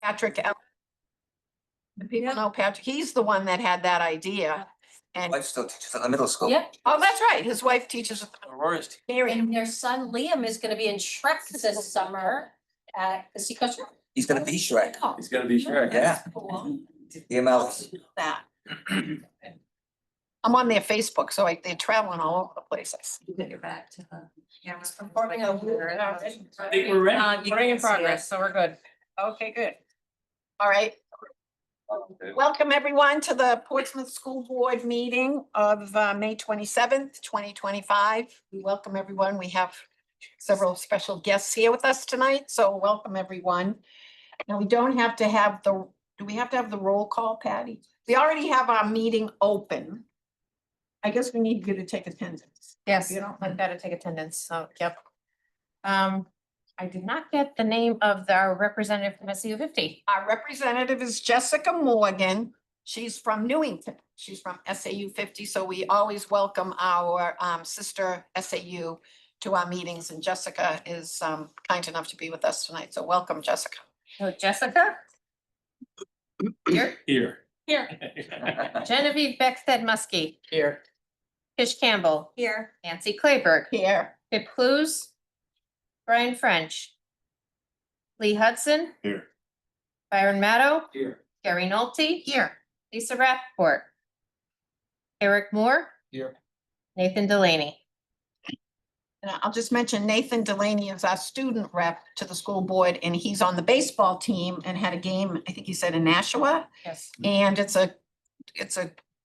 Patrick. The people know Patrick. He's the one that had that idea. And, Wife still teaches at the middle school. Yep, oh, that's right. His wife teaches at the Aurora's. Miriam. and their son Liam is gonna be in Shrek this summer at the Seacoast. He's gonna be Shrek. He's gonna be sure. Yeah. Cool. The amount. That. I'm on their Facebook, so they're traveling all over the place. I see. Get back to the. Yeah, I was performing a weird. I think we're ready. We're in progress, so we're good. Okay, good. All right. Welcome, everyone, to the Portsmouth School Board meeting of May 27th, 2025. We welcome everyone. We have several special guests here with us tonight, so welcome, everyone. Now, we don't have to have do we have to have the roll call, Patty? We already have our meeting open. I guess we need you to take attendance. Yes, You don't- I've got to take attendance, so, yep. I did not get the name of our representative from SU 50. Our representative is Jessica Morgan. She's from Newington. She's from SAU 50, so we always welcome our sister SAU to our meetings, and Jessica is kind enough to be with us tonight, so welcome, Jessica. So Jessica? Here, Here. here. Genevieve Beckstead Muskie. Here. Fish Campbell. Here. Nancy Clayberg. Here, Pip Clues. Brian French. Lee Hudson. Here. Byron Matto. Here. Gary Nolte. Here. Lisa Rappaport. Eric Moore. Here. Nathan Delaney. and I'll just mention Nathan Delaney is our student rep to the school board, and he's on the baseball team and had a game, I think he said in Nashua. Yes. And it's a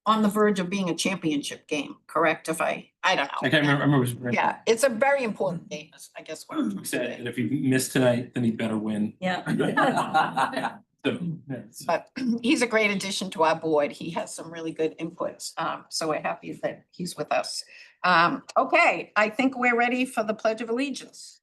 on the verge of being a championship game, correct? If I don't know. I can't remember. Yeah, it's a very important game, is I guess what I'm trying to Said, say. and if he missed tonight, then he better win. Yeah. So, yes. But he's a great addition to our board. He has some really good inputs. So we're happy that he's with us. Okay, I think we're ready for the Pledge of Allegiance.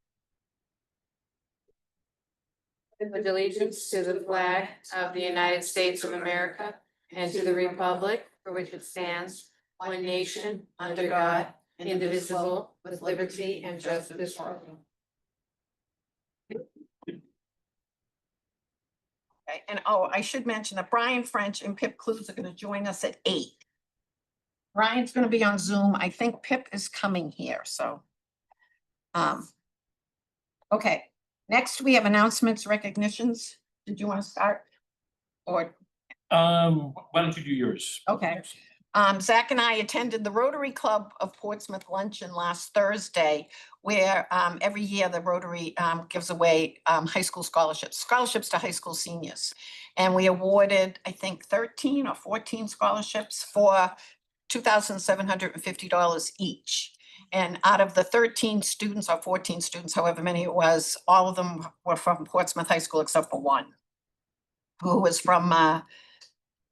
Pledge allegiance to the flag of the United States of America and to the republic for which it stands, one nation, under God, indivisible, with liberty and justice for all. Okay, and oh, I should mention that Brian French and Pip Clues are gonna join us at 8. Brian's gonna be on Zoom. I think Pip is coming here, so. Okay, next we have announcements, recognitions. Did you want to start? Or, Why don't you do yours? okay. Zach and I attended the Rotary Club of Portsmouth luncheon last Thursday, where every year the Rotary gives away high school scholarships to high school seniors. And we awarded, I think, 13 or 14 scholarships for $2,750 each. And out of the 13 students or 14 students, however many it was, all of them were from Portsmouth High School except for one, who was from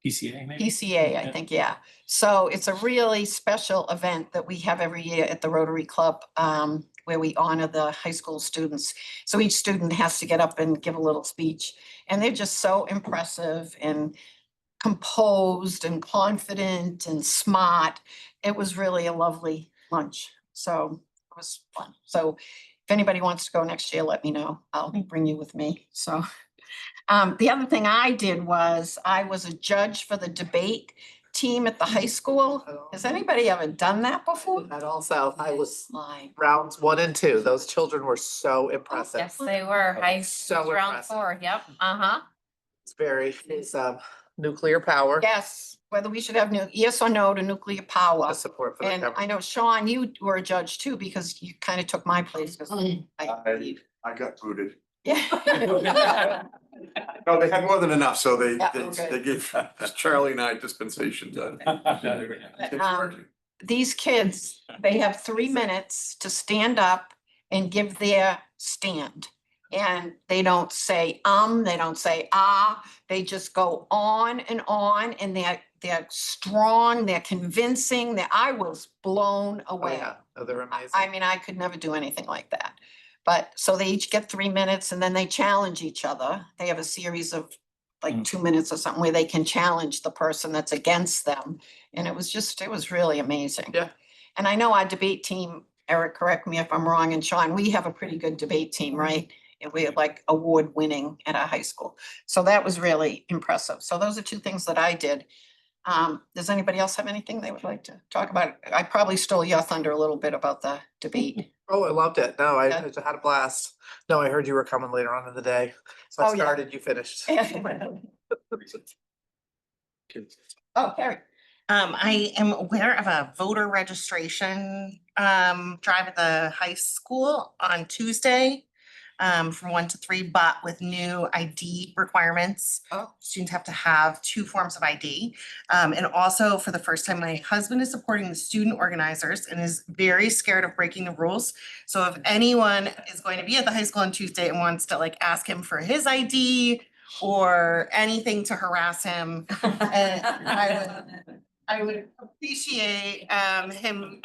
PCA maybe? PCA, I Yeah. think, yeah. So it's a really special event that we have every year at the Rotary Club, where we honor the high school students. So each student has to get up and give a little speech, and they're just so impressive and composed and confident and smart. It was really a lovely lunch, so it was fun. So if anybody wants to go next year, let me know. I'll bring you with me, so. The other thing I did was I was a judge for the debate team at the high school. Has anybody ever done that before? And also, I was Like, rounds 1 and 2. Those children were so impressive. Yes, they were. I So round impressive. 4. Yep. Uh-huh. It's nuclear power, yes, whether we should have yes or no to nuclear power. the support for the And I government. know, Sean, you were a judge too, because you kind of took my place. 'Cause I got booted. Yeah. No, they had more than enough, so Yeah, okay. they gave Charlie and I dispensation to. These kids, they have 3 minutes to stand up and give their stand. And they don't say, they don't say, they just go on, and they're strong, they're convincing, I was blown Oh, away. yeah. Oh, they're amazing. I mean, I could never do anything like that. But, so they each get 3 minutes, and then they challenge each other. They have a series of like Mm. 2 minutes or something where they can challenge the person that's against them. And it was really amazing. Yeah. And I know our debate team, Eric, correct me if I'm wrong, and Sean, we have a pretty good debate team, right? And we're like award winning at our high school. So that was really impressive. So those are two things that I did. Does anybody else have anything they would like to talk about? I probably stole your thunder a little bit about the debate. Oh, I loved it. No, Yeah. I had a blast. No, I heard you were coming later on in the day. So I Oh, yeah. started, you finished. Oh, Carrie. I am aware of a voter registration drive at the high school on Tuesday from 1 to 3, but with new ID requirements. Oh. Students have to have 2 forms of ID. And also for the first time, my husband is supporting the student organizers and is very scared of breaking the rules. So if anyone is going to be at the high school on Tuesday and wants to like ask him for his ID or anything to harass him, I would appreciate him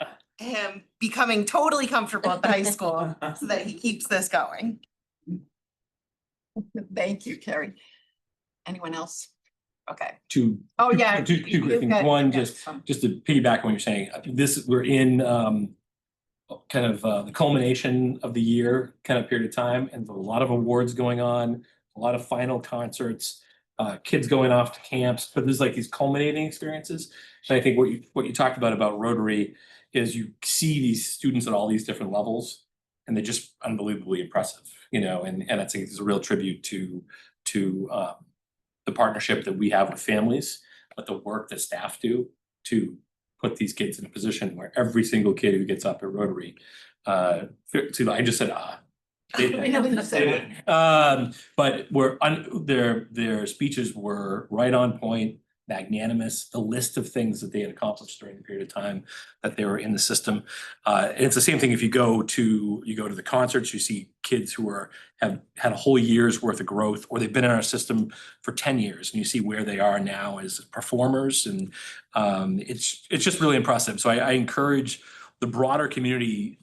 becoming totally comfortable at the high school so that he keeps this going. Thank you, Carrie. Anyone else? Okay. Two. Oh, yeah. Two you quick things. got- One, yeah, just some- to piggyback on what you're saying, we're in kind of the culmination of the year kind of period of time, and there's a lot of awards going on, a lot of final concerts, kids going off to camps, but there's like these culminating experiences. And I think what you talked about Rotary is you see these students at all these different levels, and they're just unbelievably impressive, you know, and I think it's a real tribute to the partnership that we have with families, but the work that staff do to put these kids in a position where every single kid who gets up at Rotary, I just said, I know what you said. but their speeches were right on point, magnanimous, the list of things that they had accomplished during the period of time that they were in the system. And it's the same thing if you go to the concerts, you see kids who have had a whole year's worth of growth, or they've been in our system for 10 years, and you see where they are now as performers. And it's just really impressive. So I encourage the broader community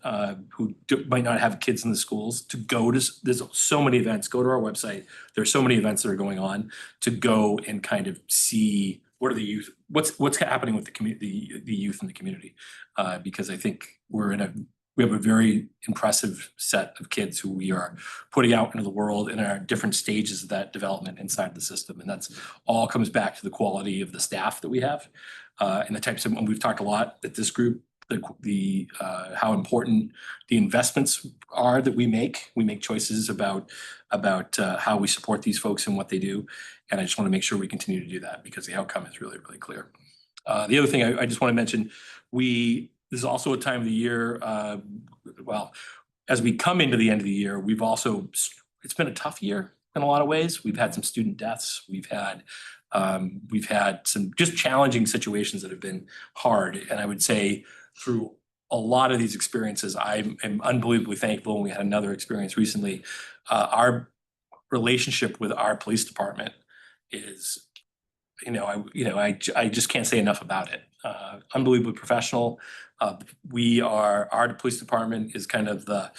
who might not have kids in the schools to go to, there's so many events, go to our website. There's so many events that are going on, to go and kind of see what are the youth, what's happening with the community, the youth in the community. Because I think we have a very impressive set of kids who we are putting out into the world in our different stages of that development inside the system. And that's all comes back to the quality of the staff that we have, and the types of, and we've talked a lot at this group, how important the investments are that we make. We make choices about how we support these folks and what they do. And I just want to make sure we continue to do that, because the outcome is really, really clear. The other thing I just want to mention, this is also a time of the year, well, as we come into the end of the year, it's been a tough year in a lot of ways. We've had some student deaths. We've had some just challenging situations that have been hard. And I would say, through a lot of these experiences, I am unbelievably thankful. And we had another experience recently. Our relationship with our police department is, I just can't say enough about it. Unbelievably professional. Our police department is kind of the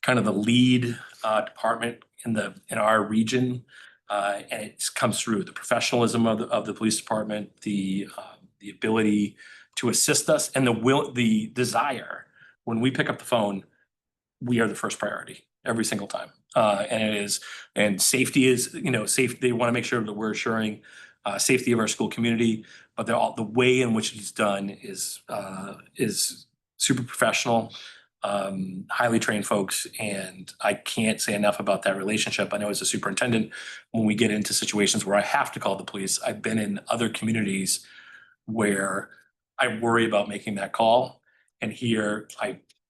lead department in our region, and it comes through the professionalism of the police department, the ability to assist us, and the desire. When we pick up the phone, we are the first priority every single time. And safety is, safe. They want to make sure that we're assuring safety of our school community, but the way in which it's done is super professional, highly trained folks, and I can't say enough about that relationship. I know as a superintendent, when we get into situations where I have to call the police, I've been in other communities where I worry about making that call, and here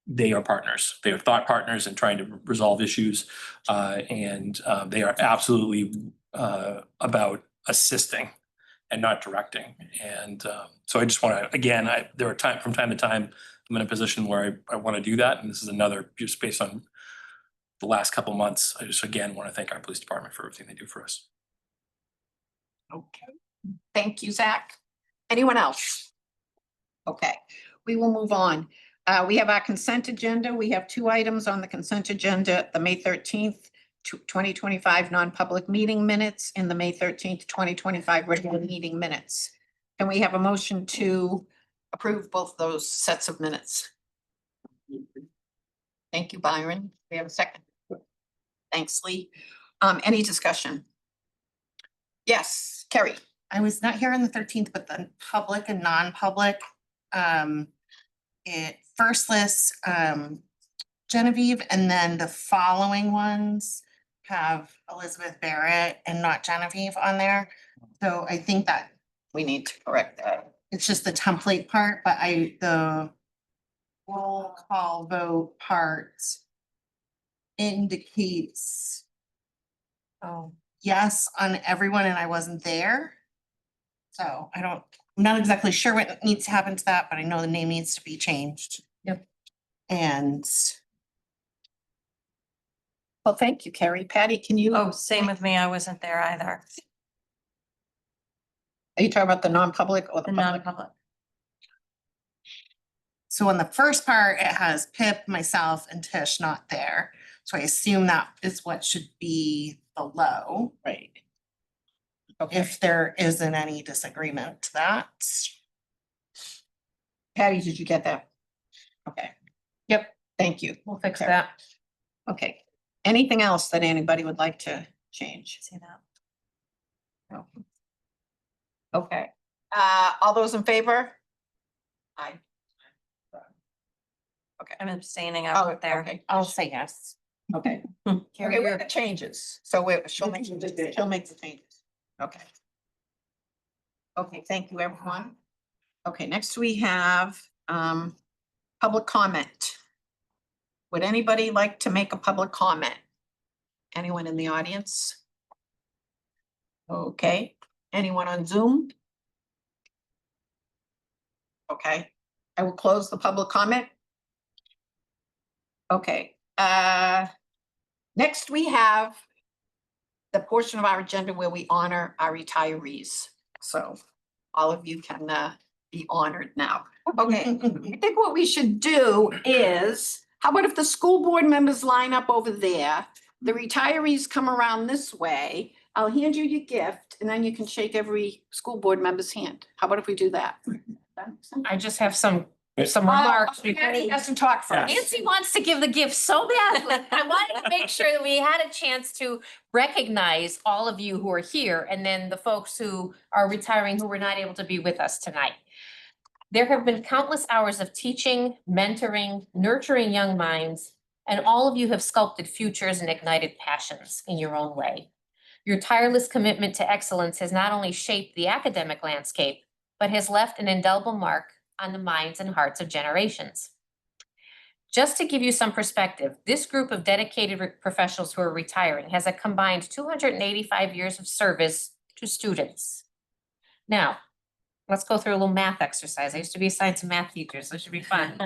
they are partners. They are thought partners in trying to resolve issues, and they are absolutely about assisting and not directing. And so I just want to, again, there are from time to time, I'm in a position where I want to do that, and this is another, just based on the last couple of months. I just again want to thank our police department for everything they do for us. Okay, thank you, Zach. Anyone else? Okay, we will move on. We have our consent agenda. We have 2 items on the consent agenda, the May 13th, 2025 non-public meeting minutes and the May 13th, 2025 regular meeting minutes. Can we have a motion to approve both those sets of minutes? Thank you, Byron. We have a second. Thanks, Lee. Any discussion? Yes, Carrie. I was not here on the 13th, but the public and non-public, it first lists, Genevieve, and then the following ones have Elizabeth Barrett and not Genevieve on there. So I think that We need to correct that. it's just the template part, but the roll call vote part indicates Oh, yes on everyone, and I wasn't there. So I'm not exactly sure what needs to happen to that, but I know the name needs to be changed. Yep. And Well, thank you, Carrie. Patty, can you? Oh, same with me. I wasn't there either. Are you talking about the non-public or the The public? non-public. so on the first part, it has Pip, myself, and Tish not there. So I assume that is what should be below, Right. Okay, if there isn't any disagreement to that. Patty, did you get that? Okay. Yep, thank you. we'll fix Okay. that. Okay. Anything else that anybody would like to change? See that? No. Okay, all those in favor? Aye. I'm abstaining. I Oh, wasn't there. okay. I'll say yes. Okay. Carrie, Okay, with you're- the changes, so she'll make the changes. Okay. Okay, thank you, everyone. Okay, next we have public comment. Would anybody like to make a public comment? Anyone in the audience? Okay, anyone on Zoom? Okay, I will close the public comment. Okay, next we have the portion of our agenda where we honor our retirees. So all of you can be honored now. Okay, I think what we should do is, how about if the school board members line up over there? The retirees come around this way. I'll hand you your gift and then you can shake every school board member's hand. How about if we do that? I just have some Oh, remarks. Patty has to talk first. Nancy wants to give the gift so badly. I wanted to make sure that we had a chance to recognize all of you who are here and then the folks who are retiring who were not able to be with us tonight. There have been countless hours of teaching, mentoring, nurturing young minds, and all of you have sculpted futures and ignited passions in your own way. Your tireless commitment to excellence has not only shaped the academic landscape, but has left an indelible mark on the minds and hearts of generations. Just to give you some perspective, this group of dedicated professionals who are retiring has a combined 285 years of service to students. Now, let's go through a little math exercise. I used to be a science and math teacher, so it should be fun.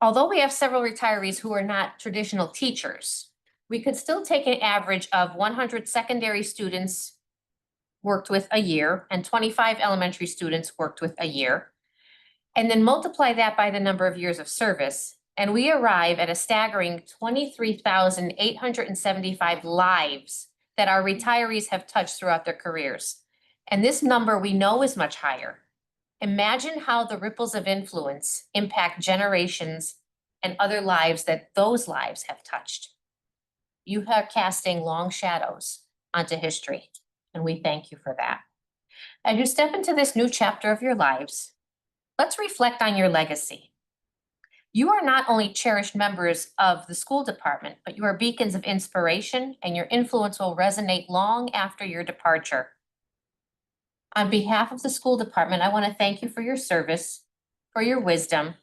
Although we have several retirees who are not traditional teachers, we could still take an average of 100 secondary students worked with a year and 25 elementary students worked with a year. And then multiply that by the number of years of service, and we arrive at a staggering 23,875 lives that our retirees have touched throughout their careers. And this number we know is much higher. Imagine how the ripples of influence impact generations and other lives that those lives have touched. You are casting long shadows onto history, and we thank you for that. As you step into this new chapter of your lives, let's reflect on your legacy. You are not only cherished members of the school department, but you are beacons of inspiration, and your influence will resonate long after your departure. On behalf of the school department, I want to thank you for your service, for your wisdom,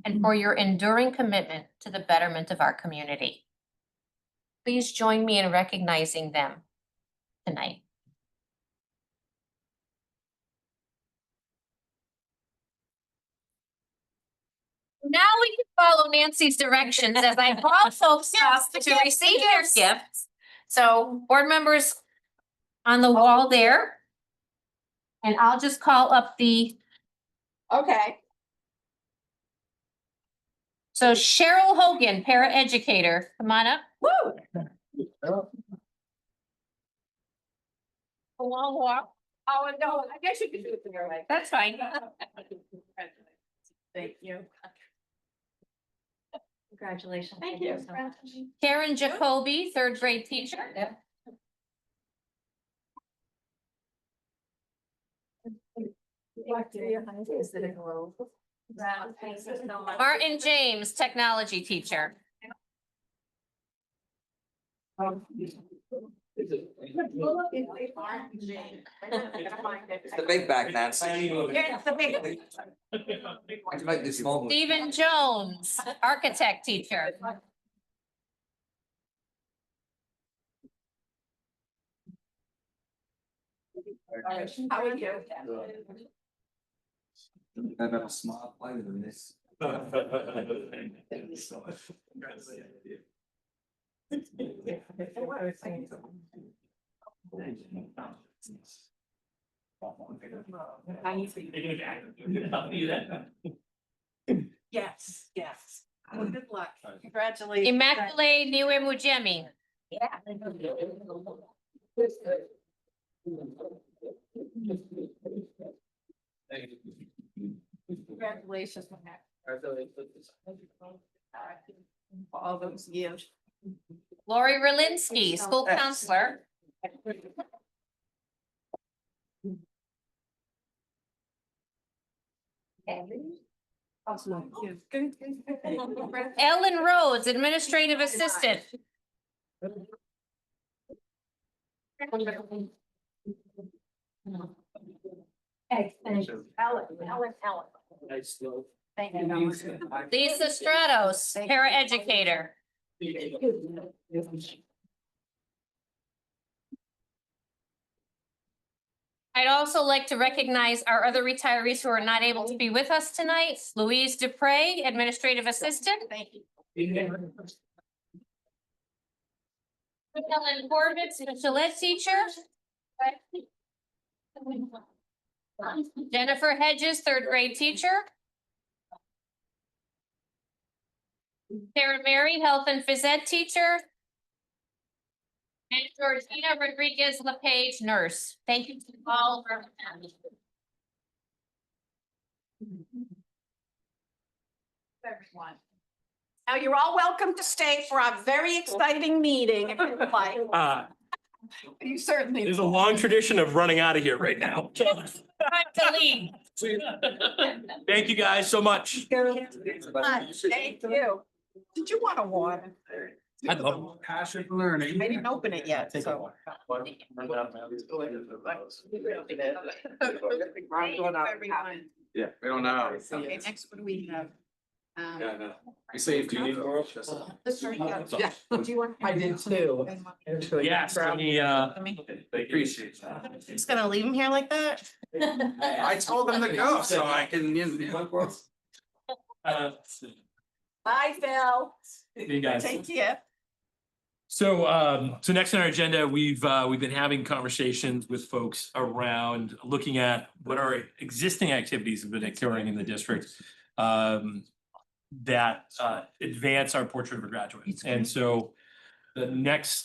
and for your enduring commitment to the betterment of our community. Please join me in recognizing them tonight. Now we can follow Nancy's directions as I call folks up to receive their gifts. So board members on the wall there. And I'll just call up Okay. so Cheryl Hogan, paraeducator, come on up. Woo! A long walk. Oh, no, I guess you can do it your way. That's fine. Thank you. Congratulations. Thank you. so much. Karen Jacoby, third grade teacher. Martin James, technology teacher. It's the big bag, Nancy. Why'd you make this small? Stephen Jones, architect teacher. How are you? I've got a small player than this. Yes, yes. Well, good luck. Congratulations. Immaculate Niwemujemi. Congratulations. For all those years. Lori Berlinski, school counselor. Ellen Rhodes, administrative assistant. Thank you. Lisa Stratos, paraeducator. I'd also like to recognize our other retirees who are not able to be with us tonight. Louise Dupre, administrative assistant. Thank you. Helen Corbett, special ed teacher. Jennifer Hedges, third grade teacher. Sarah Mary, health and phys ed teacher. And Georgina Rodriguez LePage, nurse. Thank you to all for attending. Everyone. Now, you're all welcome to stay for our very exciting meeting. If you'd like. You certainly. There's a long tradition of running out of here right now. Time to leave. Thank you guys so much. Thank you. Did you want a water? I'd love. Passion for learning. I didn't open it yet, so. Everyone. Yeah, we don't know. Okay, next, what do we have? Yeah, no. I saved you. This one, yeah. Yeah. Do you want? I did too. Yes, let me, Appreciate that. Just gonna leave him here like that? I told them to go, so I can, Bye, Phil. you guys. Take care. So next on our agenda, we've been having conversations with folks around looking at what our existing activities have been occurring in the district. That advance our Portrait of a Graduate. And so the next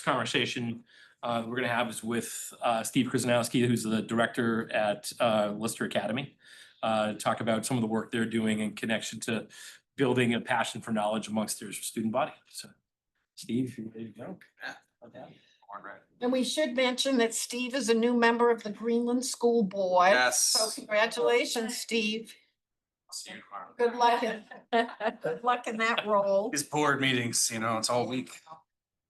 conversation we're gonna have is with Steve Krasnowski, who's the director at Lister Academy. Talk about some of the work they're doing in connection to building a passion for knowledge amongst their student body. So Steve, you ready to go? And we should mention that Steve is a new member of the Greenland School Board. So Yes. congratulations, Steve. Good luck in, good luck in that role. These board meetings, you know, it's all week.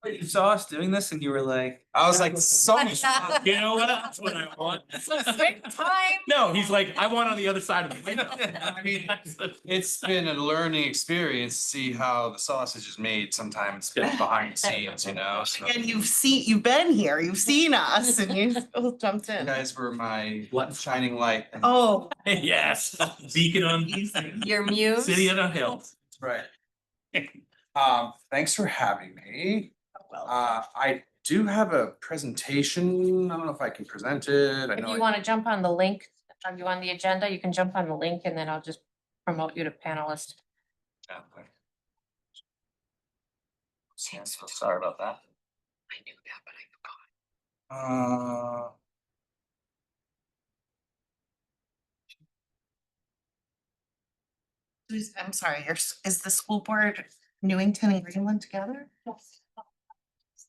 You saw us doing this and you were like, I was like, so much fun. You know what? That's what I want. Time. No, he's like, I want on the other side of the window. I mean, it's been a learning experience to see how the sausage is made sometimes behind the scenes, you know, so. And you've been here, you've seen us and you still jumped You in. guys were my shining light. Oh, Yes, beacon on Your muse. city on a hill. That's right. Thanks for having me. I do have a presentation. I don't know if I can present it. I If know. you want to jump on the link, are you on the agenda? You can jump on the link and then I'll just promote you to panelist. Sorry about that. I knew that, but I forgot. I'm sorry, is the school board Newington and Greenland together?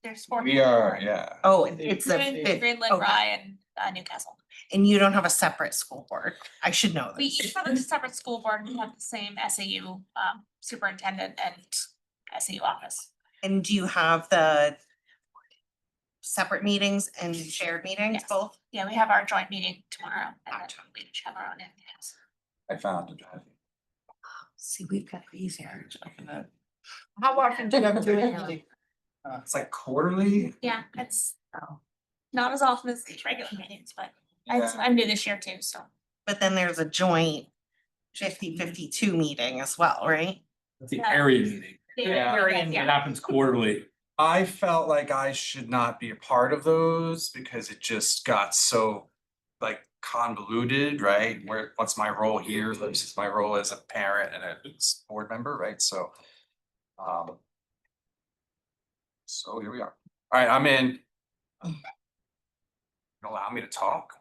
There's four. We are, yeah. Oh, it's a. Greenland, okay. Rye and Newcastle. And you don't have a separate school board? I should know We this. each have a separate school board. We have the same SAU superintendent and SAU office. And do you have the separate meetings and shared meetings Yes. both? Yeah, we have our joint meeting tomorrow. And then we each have our own in-house. I found it. See, we've got these here. How often do you have to do it? It's like quarterly. Yeah, it's not as often as these regular meetings, but I'm new this year too, so. But then there's a joint 50-52 meeting as well, right? That's the Yeah. area meeting. Yeah. It happens quarterly. I felt like I should not be a part of those because it just got so like convoluted, right? What's my role here versus my role as a parent and a board member, right? So here we are. All right, I'm in. Allow me to talk.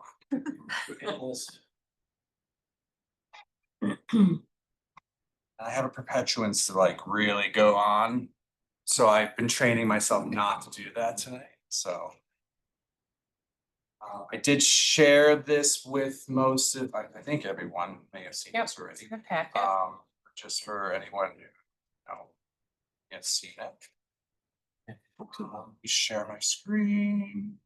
I have a perpetuance to like really go on. So I've been training myself not to do that tonight, so. I did share this with most of, I think everyone may have seen this already. The packet. Just for anyone who, has seen it. Share my screen.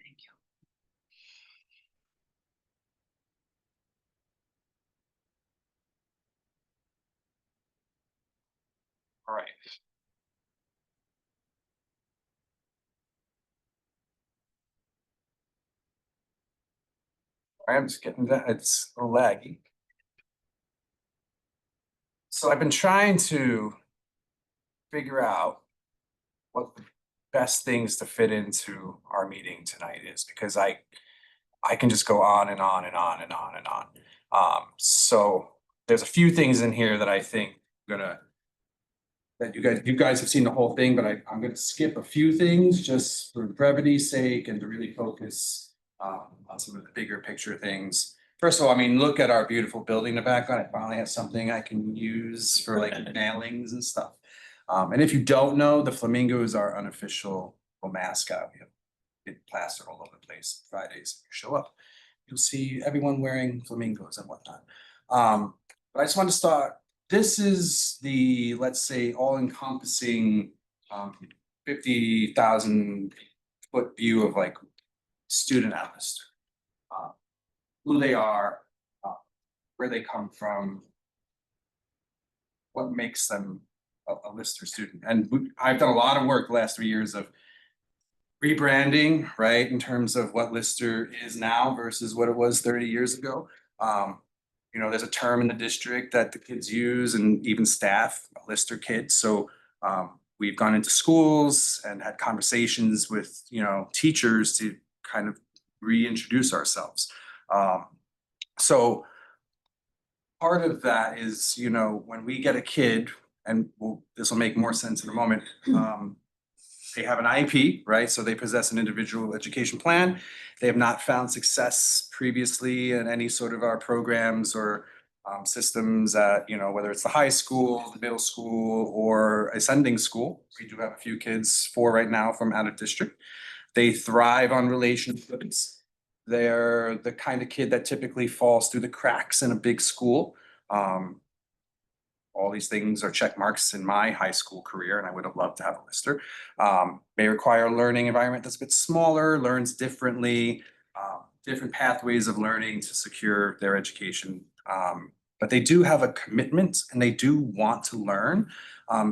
Thank you. All right. I'm just getting that, it's a little laggy. So I've been trying to figure out what the best things to fit into our meeting tonight is, because I can just go on and on and on and on and on. So there's a few things in here that I think that you guys have seen the whole thing, but I'm gonna skip a few things just for brevity's sake and to really focus on some of the bigger picture things. First of all, I mean, look at our beautiful building in the background. I finally have something I can use for like mailings and stuff. And if you don't know, the flamingo is our unofficial mascot. We have it plastered all over the place. Fridays, you show up, you'll see everyone wearing flamingos and whatnot. But I just want to start. This is the, let's say, all-encompassing 50,000 foot view of like student at Lister. Who they are, where they come from, what makes them a Lister student. And I've done a lot of work the last 3 years of rebranding, right, in terms of what Lister is now versus what it was 30 years ago. There's a term in the district that the kids use and even staff, Lister kids. So we've gone into schools and had conversations with, teachers to kind of reintroduce ourselves. So part of that is, when we get a kid, and this will make more sense in a moment, they have an IEP, right? So they possess an individual education plan. They have not found success previously in any sort of our programs or systems at, whether it's the high school, the middle school, or ascending school. We do have a few kids, 4 right now from out of district. They thrive on relationships. They're the kind of kid that typically falls through the cracks in a big school. All these things are check marks in my high school career, and I would have loved to have a Lister. May require a learning environment that's a bit smaller, learns differently, different pathways of learning to secure their education. But they do have a commitment and they do want to learn.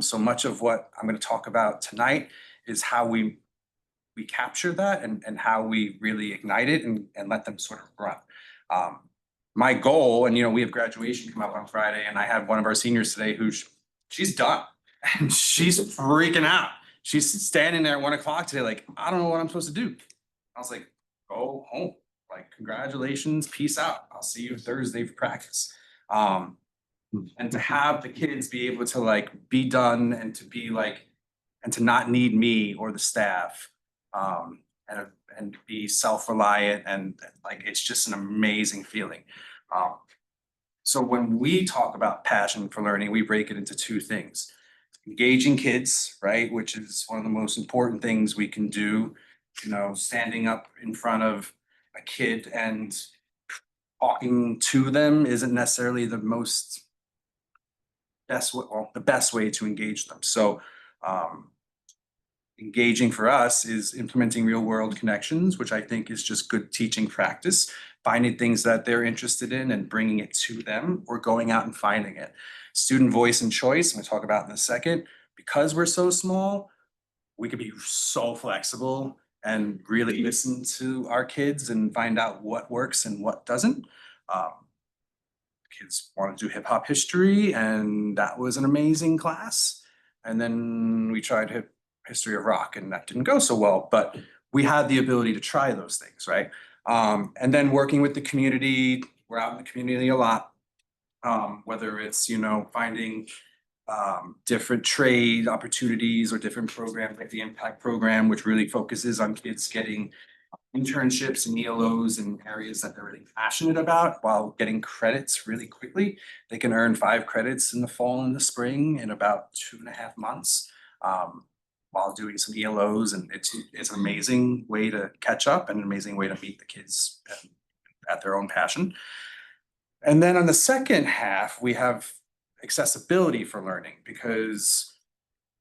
So much of what I'm going to talk about tonight is how we capture that and how we really ignite it and let them sort of run. My goal, and we have graduation come up on Friday, and I had one of our seniors today who she's done and she's freaking out. She's standing there at 1 o'clock today, like, I don't know what I'm supposed to do. I was like, go home, like, congratulations, peace out. I'll see you Thursday for practice. And to have the kids be able to like be done and to be like, and to not need me or the staff. and be self-reliant, and like, it's just an amazing feeling. So when we talk about passion for learning, we break it into two things. Engaging kids, right, which is one of the most important things we can do. You know, standing up in front of a kid and talking to them isn't necessarily the best way to engage them. So engaging for us is implementing real world connections, which I think is just good teaching practice, finding things that they're interested in and bringing it to them, or going out and finding it. Student voice and choice, I'm gonna talk about in a second. Because we're so small, we could be so flexible and really listen to our kids and find out what works and what doesn't. Kids want to do hip hop history, and that was an amazing class. And then we tried history of rock, and that didn't go so well, but we had the ability to try those things, right? And then working with the community, we're out in the community a lot. Whether it's, you know, finding different trade opportunities or different programs like the Impact Program, which really focuses on kids getting internships and ELOs in areas that they're really passionate about while getting credits really quickly. They can earn 5 credits in the fall and the spring in about 2.5 months while doing some ELOs, and it's an amazing way to catch up and an amazing way to meet the kids at their own passion. And then on the second half, we have accessibility for learning, because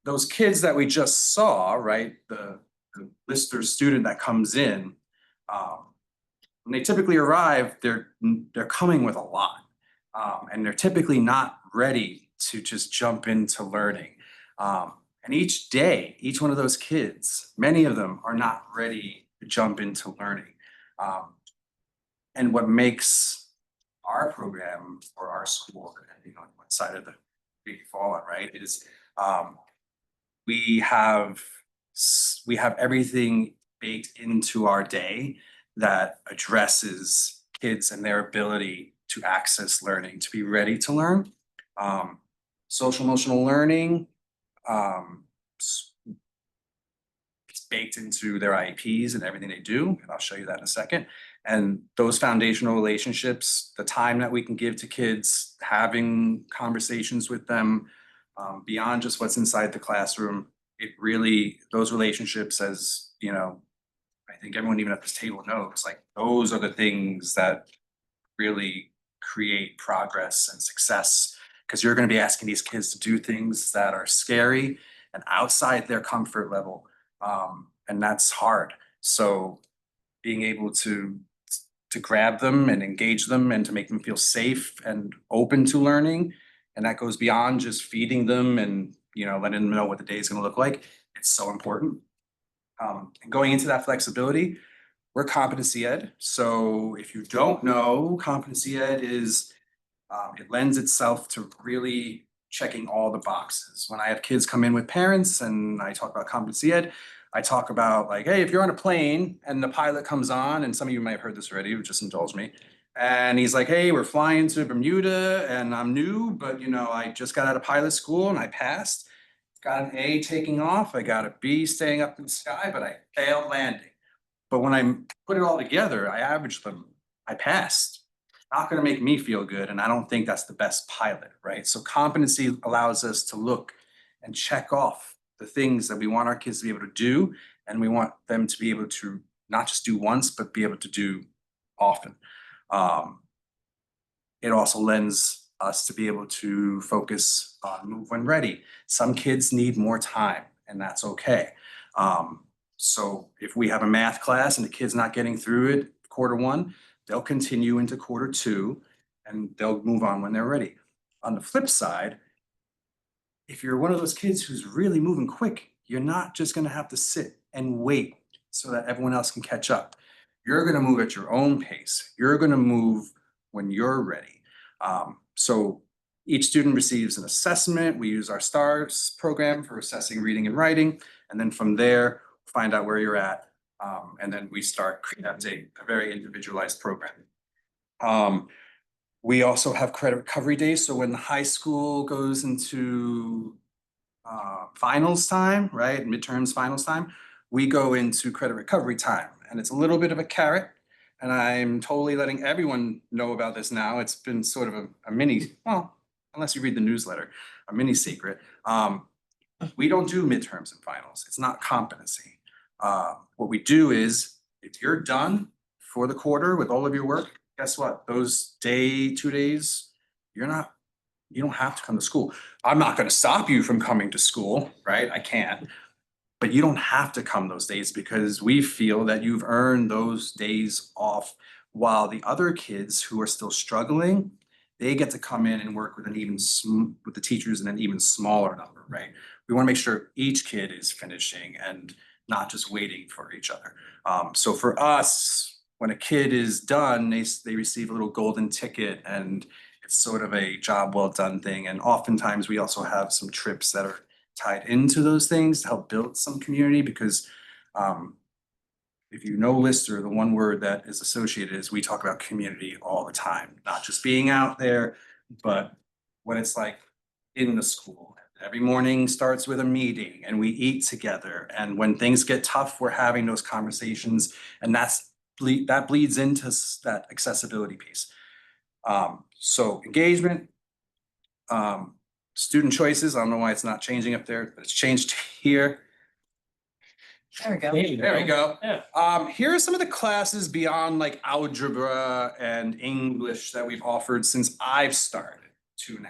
those kids that we just saw, right, the Lister student that comes in, when they typically arrive, they're coming with a lot, and they're typically not ready to just jump into learning. And each day, each one of those kids, many of them are not ready to jump into learning. And what makes our program or our school, depending on what side of the you fall on, right, is we have everything baked into our day that addresses kids and their ability to access learning, to be ready to learn. Social emotional learning, it's baked into their IEPs and everything they do, and I'll show you that in a second. And those foundational relationships, the time that we can give to kids, having conversations with them beyond just what's inside the classroom, it really, those relationships, as you know, I think everyone even at this table knows, like, those are the things that really create progress and success, because you're going to be asking these kids to do things that are scary and outside their comfort level, and that's hard. So being able to grab them and engage them and to make them feel safe and open to learning, and that goes beyond just feeding them and, you know, letting them know what the day is going to look like. It's so important. And going into that flexibility, we're competency ed. So if you don't know, competency ed is, it lends itself to really checking all the boxes. When I have kids come in with parents and I talk about competency ed, I talk about, like, hey, if you're on a plane and the pilot comes on, and some of you might have heard this already, just indulge me. And he's like, hey, we're flying to Bermuda and I'm new, but you know, I just got out of pilot school and I passed. Got an A taking off, I got a B staying up in the sky, but I failed landing. But when I put it all together, I averaged them, I passed. Not gonna make me feel good, and I don't think that's the best pilot, right? So competency allows us to look and check off the things that we want our kids to be able to do, and we want them to be able to not just do once, but be able to do often. It also lends us to be able to focus on move when ready. Some kids need more time, and that's okay. So if we have a math class and the kid's not getting through it Q1, they'll continue into Q2 and they'll move on when they're ready. On the flip side, if you're one of those kids who's really moving quick, you're not just gonna have to sit and wait so that everyone else can catch up. You're gonna move at your own pace. You're gonna move when you're ready. So each student receives an assessment. We use our STARS program for assessing reading and writing. And then from there, find out where you're at. And then we start creating a very individualized program. We also have credit recovery days. So when the high school goes into finals time, right, midterms finals time, we go into credit recovery time, and it's a little bit of a carrot. And I'm totally letting everyone know about this now. It's been sort of a mini, well, unless you read the newsletter, a mini secret. We don't do midterms and finals. It's not competency. What we do is, if you're done for the quarter with all of your work, guess what? Those 2 days, you don't have to come to school. I'm not gonna stop you from coming to school, right? I can't. But you don't have to come those days because we feel that you've earned those days off, while the other kids who are still struggling, they get to come in and work with with the teachers in an even smaller number, right? We want to make sure each kid is finishing and not just waiting for each other. So for us, when a kid is done, they receive a little golden ticket, and it's sort of a job well done thing. And oftentimes we also have some trips that are tied into those things to help build some community, because if you know Lister, the one word that is associated is we talk about community all the time, not just being out there, but what it's like in the school. Every morning starts with a meeting and we eat together. And when things get tough, we're having those conversations, and that bleeds into that accessibility piece. So engagement, student choices, I don't know why it's not changing up there, but it's changed here. There we go. There we go. Yeah. Here are some of the classes beyond like algebra and English that we've offered since I've started 2.5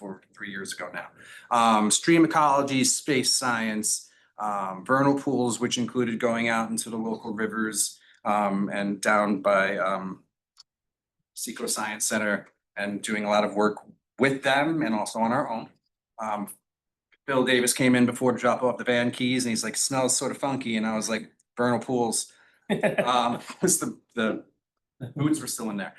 or 3 years ago now. Stream ecology, space science, vernal pools, which included going out into the local rivers and down by Seco Science Center, and doing a lot of work with them and also on our own. Bill Davis came in before to drop off the van keys, and he's like, "Smells sort of funky," and I was like, "Vernal pools." Was the boots were still in there.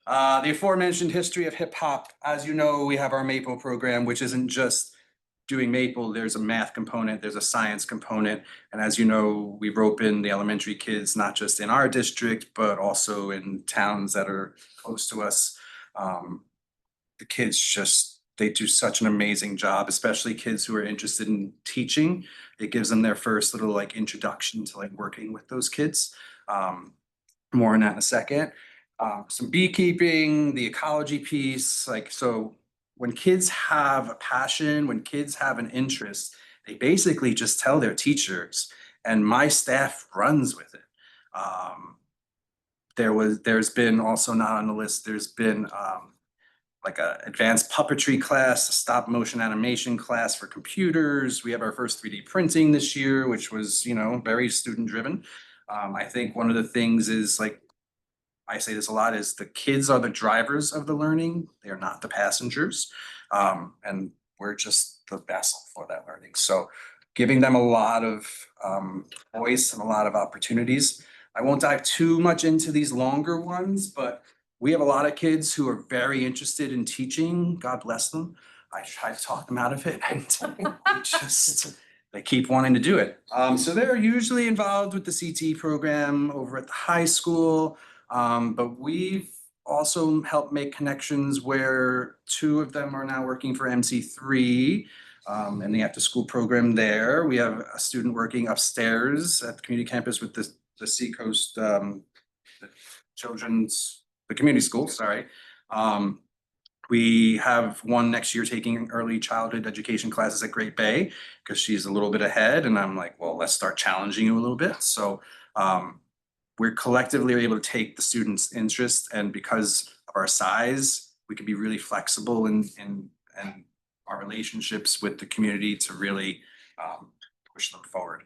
The aforementioned history of hip hop. As you know, we have our Maple program, which isn't just doing Maple. There's a math component, there's a science component, and as you know, we rope in the elementary kids, not just in our district, but also in towns that are close to us. The kids they do such an amazing job, especially kids who are interested in teaching. It gives them their first little like introduction to like working with those kids. More on that in a second. Some beekeeping, the ecology piece, like, so when kids have a passion, when kids have an interest, they basically just tell their teachers, and my staff runs with it. There's been also not on the list, there's been like a advanced puppetry class, a stop motion animation class for computers. We have our first 3D printing this year, which was, very student driven. I think one of the things is, like, I say this a lot, is the kids are the drivers of the learning. They are not the passengers. And we're just the vessel for that learning. So giving them a lot of voice and a lot of opportunities. I won't dive too much into these longer ones, but we have a lot of kids who are very interested in teaching. God bless them. I try to talk them out of it, and they keep wanting to do it. So they're usually involved with the CTE program over at the high school. But we've also helped make connections where 2 of them are now working for MC3 and the after school program there. We have a student working upstairs at the community campus with the Seacoast the community school, sorry. We have one next year taking early childhood education classes at Great Bay because she's a little bit ahead, and I'm like, well, let's start challenging you a little bit. So we're collectively able to take the students' interest, and because of our size, we can be really flexible in our relationships with the community to really push them forward.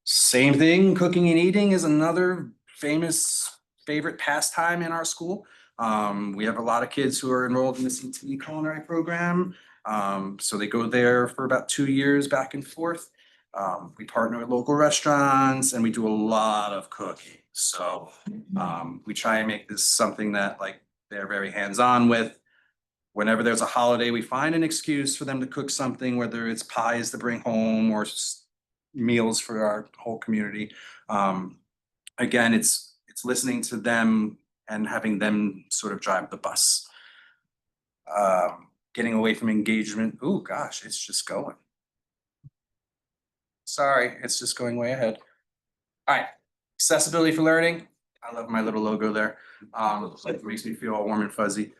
Same thing, cooking and eating is another favorite pastime in our school. We have a lot of kids who are enrolled in the CTE culinary program. So they go there for about 2 years back and forth. We partner with local restaurants, and we do a lot of cooking. So we try and make this something that like they're very hands-on with. Whenever there's a holiday, we find an excuse for them to cook something, whether it's pies to bring home or meals for our whole community. Again, it's listening to them and having them sort of drive the bus. Getting away from engagement. Oh gosh, it's just going. Sorry, it's just going way ahead. All right, accessibility for learning. I love my little logo there. It makes me feel all warm and fuzzy.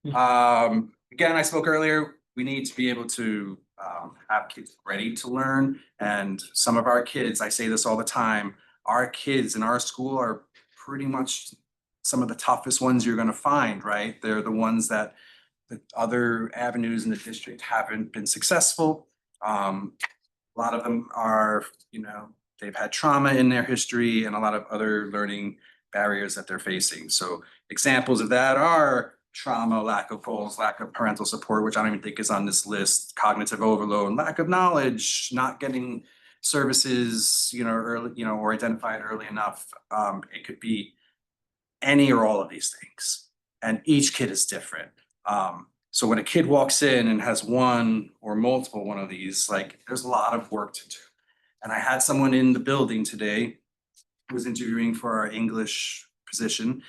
Again, I spoke earlier, we need to be able to have kids ready to learn. And some of our kids, I say this all the time, our kids in our school are pretty much some of the toughest ones you're gonna find, right? They're the ones that the other avenues in the district haven't been successful. A lot of them are, you know, they've had trauma in their history and a lot of other learning barriers that they're facing. So examples of that are trauma, lack of goals, lack of parental support, which I don't even think is on this list, cognitive overload, lack of knowledge, not getting services, you know, early, you know, or identified early enough. It could be any or all of these things. And each kid is different. So when a kid walks in and has one or multiple one of these, like there's a lot of work to do. And I had someone in the building today who was interviewing for our English position.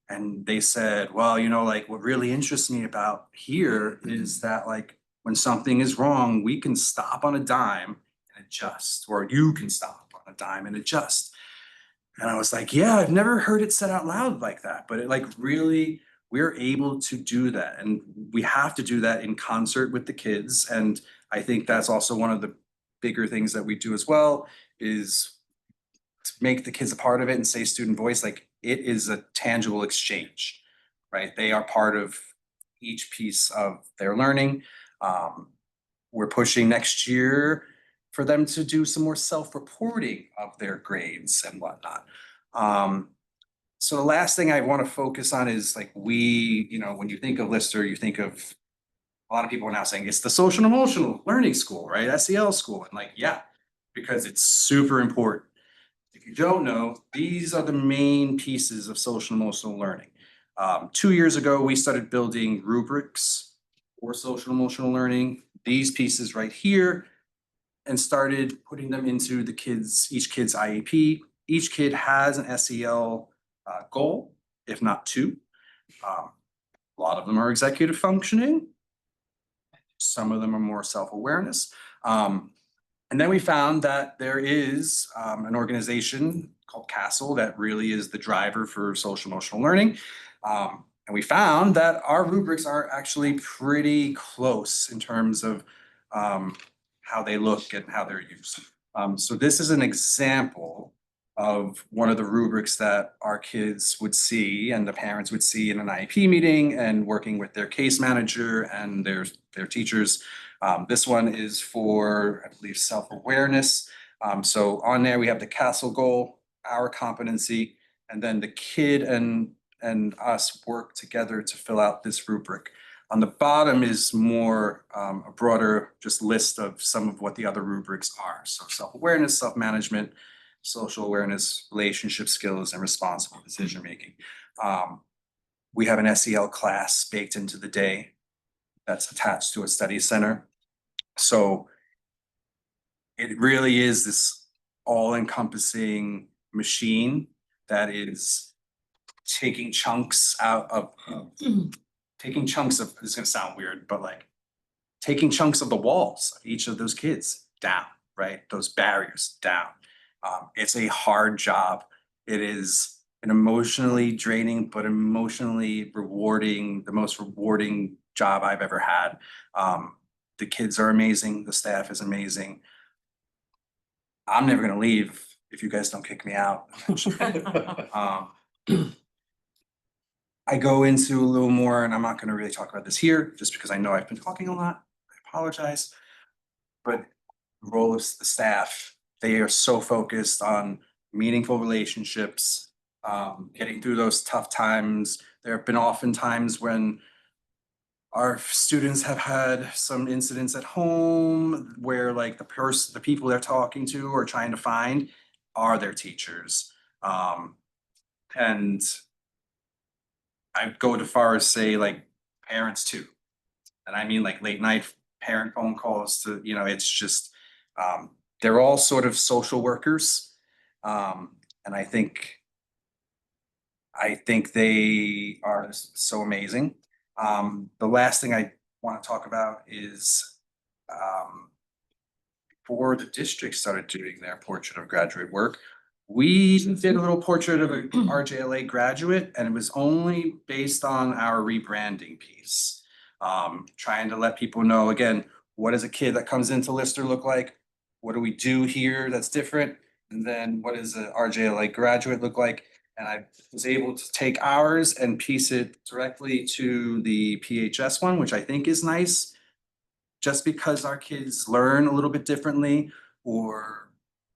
And they said, well, you know, like what really interests me about here is that like when something is wrong, we can stop on a dime and adjust, or you can stop on a dime and adjust. And I was like, yeah, I've never heard it said out loud like that, but it like really, we're able to do that. And we have to do that in concert with the kids. And I think that's also one of the bigger things that we do as well is to make the kids a part of it and say student voice, like it is a tangible exchange, right? They are part of each piece of their learning. We're pushing next year for them to do some more self-reporting of their grades and whatnot. So the last thing I want to focus on is like we, you know, when you think of Lister, you think of a lot of people are now saying it's the social and emotional learning school, right? SEL school. And like, yeah, because it's super important. If you don't know, these are the main pieces of social and emotional learning. 2 years ago, we started building rubrics for social and emotional learning, these pieces right here, and started putting them into the kids, each kid's IEP. Each kid has an SEL goal, if not two. A lot of them are executive functioning. Some of them are more self-awareness. And then we found that there is an organization called CASEL that really is the driver for social emotional learning. And we found that our rubrics are actually pretty close in terms of how they look and how they're used. So this is an example of one of the rubrics that our kids would see and the parents would see in an IEP meeting and working with their case manager and their teachers. This one is for, I believe, self-awareness. So on there, we have the CASEL goal, our competency, and then the kid and us work together to fill out this rubric. On the bottom is more a broader just list of some of what the other rubrics are. So self-awareness, self-management, social awareness, relationship skills, and responsible decision-making. We have an SEL class baked into the day that's attached to a study center. So it really is this all-encompassing machine that is taking chunks out of, taking chunks of, this is gonna sound weird, but like taking chunks of the walls of each of those kids down, right? Those barriers down. It's a hard job. It is an emotionally draining, but emotionally rewarding, the most rewarding job I've ever had. The kids are amazing. The staff is amazing. I'm never gonna leave if you guys don't kick me out. I go into a little more, and I'm not gonna really talk about this here, just because I know I've been talking a lot. I apologize. But the role of the staff, they are so focused on meaningful relationships, getting through those tough times. There have been often times when our students have had some incidents at home where like the people they're talking to or trying to find are their teachers. And I go to far as say like parents too. And I mean like late night parent phone calls to, you know, it's just, they're all sort of social workers. And I think they are so amazing. The last thing I want to talk about is before the district started doing their portrait of graduate work, We did a little portrait of a RJLA graduate, and it was only based on our rebranding piece. Trying to let people know, again, what does a kid that comes into Lister look like? What do we do here that's different? And then what does a RJLA graduate look like? And I was able to take ours and piece it directly to the PHS one, which I think is nice. Just because our kids learn a little bit differently, or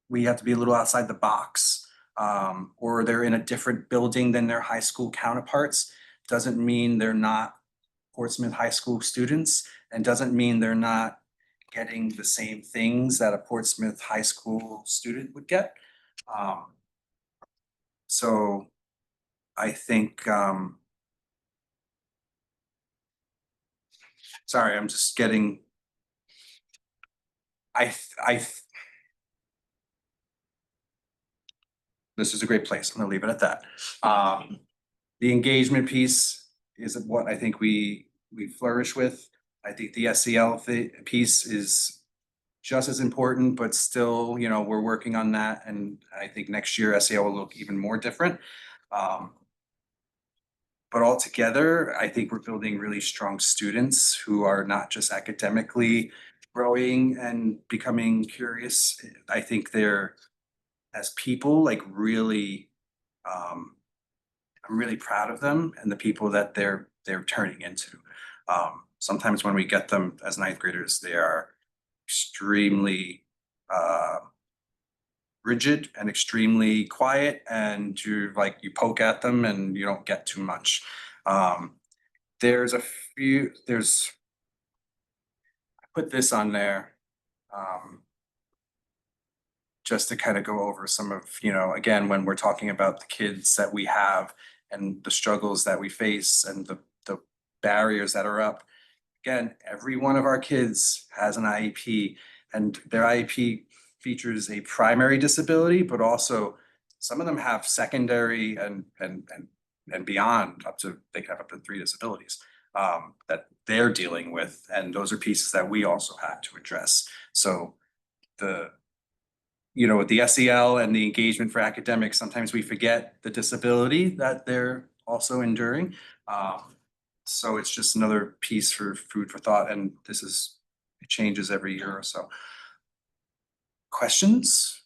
we have to be a little outside the box, or they're in a different building than their high school counterparts, doesn't mean they're not Portsmouth High School students, and doesn't mean they're not getting the same things that a Portsmouth High School student would get. So I think, sorry, I'm just getting, this is a great place. I'm gonna leave it at that. The engagement piece is what I think we flourish with. I think the SEL piece is just as important, but still, you know, we're working on that, and I think next year SEL will look even more different. But altogether, I think we're building really strong students who are not just academically growing and becoming curious. I think they're, as people, like really, I'm really proud of them and the people that they're turning into. Sometimes when we get them as ninth graders, they are extremely rigid and extremely quiet, and you poke at them and you don't get too much. There's I put this on there just to kind of go over some of, you know, again, when we're talking about the kids that we have and the struggles that we face and the barriers that are up. Again, every one of our kids has an IEP, and their IEP features a primary disability, but also some of them have secondary and beyond, they can have up to 3 disabilities that they're dealing with, and those are pieces that we also have to address. So with the SEL and the engagement for academics, sometimes we forget the disability that they're also enduring. So it's just another piece for food for thought, and it changes every year or so. Questions?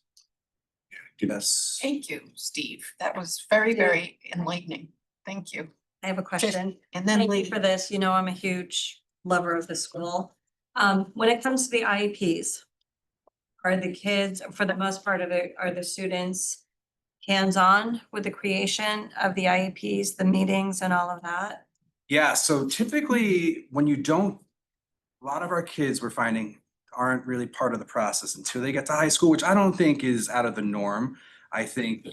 Yes. Thank you, Steve. That was very, very enlightening. Thank you. I have a question. And then Thank you for this. You know, I'm a huge lover of the school. When it comes to the IEPs, are the kids, for the most part of it, are the students hands-on with the creation of the IEPs, the meetings and all of that? Yeah, so typically when a lot of our kids we're finding aren't really part of the process until they get to high school, which I don't think is out of the norm. I think,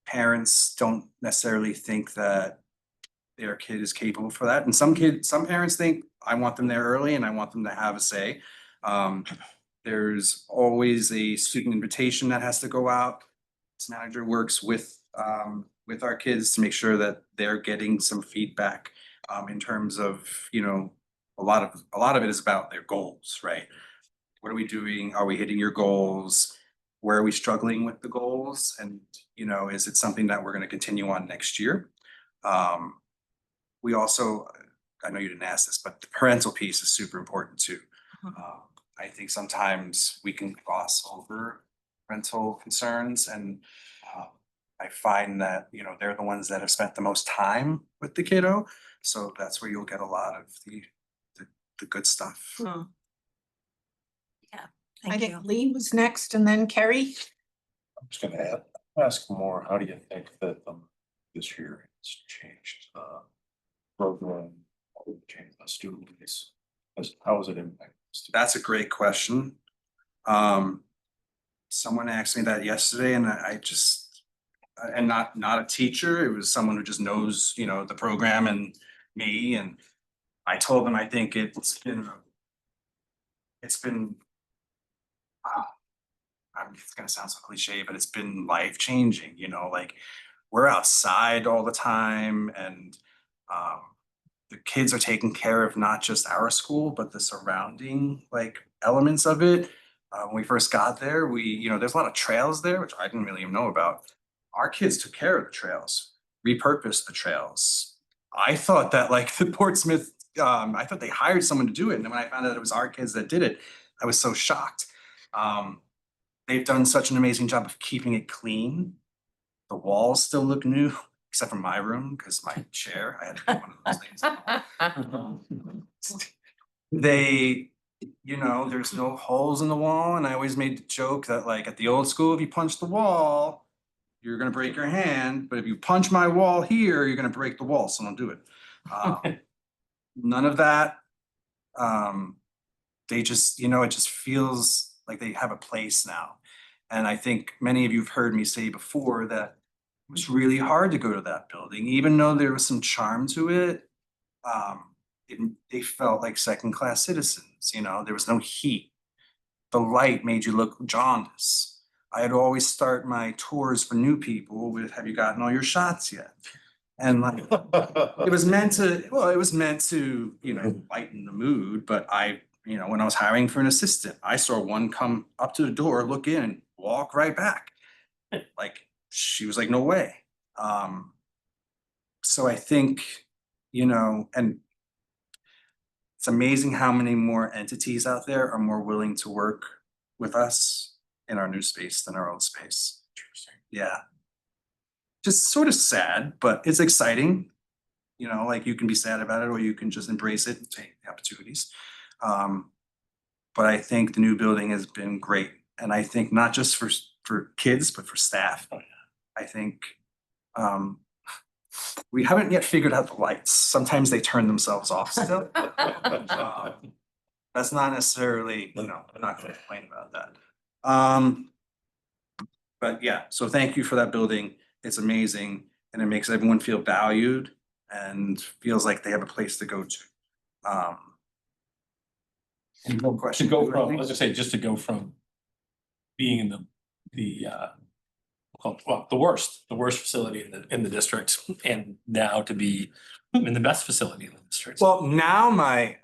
parents don't necessarily think that their kid is capable for that. And some parents think, I want them there early and I want them to have a say. There's always a student invitation that has to go out. This manager works with our kids to make sure that they're getting some feedback in terms of, a lot of it is about their goals, right? What are we doing? Are we hitting your goals? Where are we struggling with the goals? And, is it something that we're going to continue on next year? We also, I know you didn't ask this, but the parental piece is super important too. I think sometimes we can gloss over parental concerns, and I find that, they're the ones that have spent the most time with the kiddo. So that's where you'll get a lot of the good stuff. Yeah, I thank you. think Lee was next and then Kerry. I'm just gonna ask more, how do you think that this year has changed program, changed the students? How has it impacted students? That's a great question. Someone asked me that yesterday, and I just, and not a teacher, it was someone who just knows, the program and me, and I told them I think it's been it's gonna sound so cliche, but it's been life-changing, like we're outside all the time, and the kids are taking care of not just our school, but the surrounding elements of it. When we first got there, there's a lot of trails there, which I didn't really even know about. Our kids took care of the trails, repurposed the trails. I thought that like the Portsmouth, I thought they hired someone to do it. And then when I found out it was our kids that did it, I was so shocked. They've done such an amazing job of keeping it clean. The walls still look new, except for my room, because my chair, I had to get one of those things. There's no holes in the wall, and I always made the joke that like at the old school, if you punch the wall, you're gonna break your hand, but if you punch my wall here, you're gonna break the wall, so don't do it. None of that. They just, it just feels like they have a place now. And I think many of you have heard me say before that it was really hard to go to that building, even though there was some charm to it. They felt like second-class citizens, there was no heat. The light made you look jaundiced. I had always start my tours for new people with, have you gotten all your shots yet? And like, it was meant to, lighten the mood, but when I was hiring for an assistant, I saw one come up to the door, look in, walk right back. Like, she was like, no way. So I think, and it's amazing how many more entities out there are more willing to work with us in our new space than our old space. Yeah. Just sort of sad, but it's exciting. Like you can be sad about it or you can just embrace it and take the opportunities. But I think the new building has been great. And I think not just for kids, but for staff. I think we haven't yet figured out the lights. Sometimes they turn themselves off still. That's not necessarily, I'm not gonna complain about that. But yeah, so thank you for that building. It's amazing and it makes everyone feel valued and feels like they have a place to go to. And No question. to go from, let's just say, just to go from being in the worst facility in the district, and now to be in the best facility in the district. Well, now my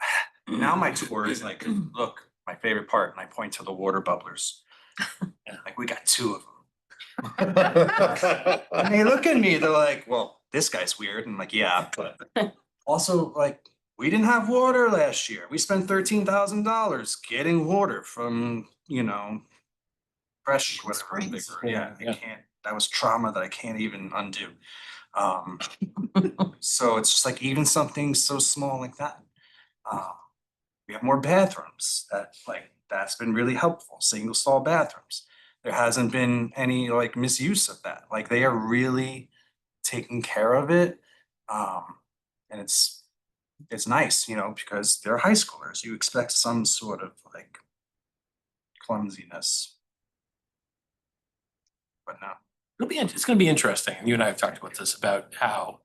tour is like, look, my favorite part, and I point to the water bubblers. Like, we got 2 of them. And they look at me, they're like, well, this guy's weird. And I'm like, yeah, but also like, we didn't have water last year. We spent $13,000 getting water from, fresh, whatever. Yeah, I can't, that was trauma that I can't even undo. So it's just like, even something so small like that. We have more bathrooms that's been really helpful, single stall bathrooms. There hasn't been any like misuse of that. Like they are really taking care of it. And it's nice, because they're high schoolers. You expect some sort of like clumsiness. But no. It's gonna be interesting. You and I have talked about this, about how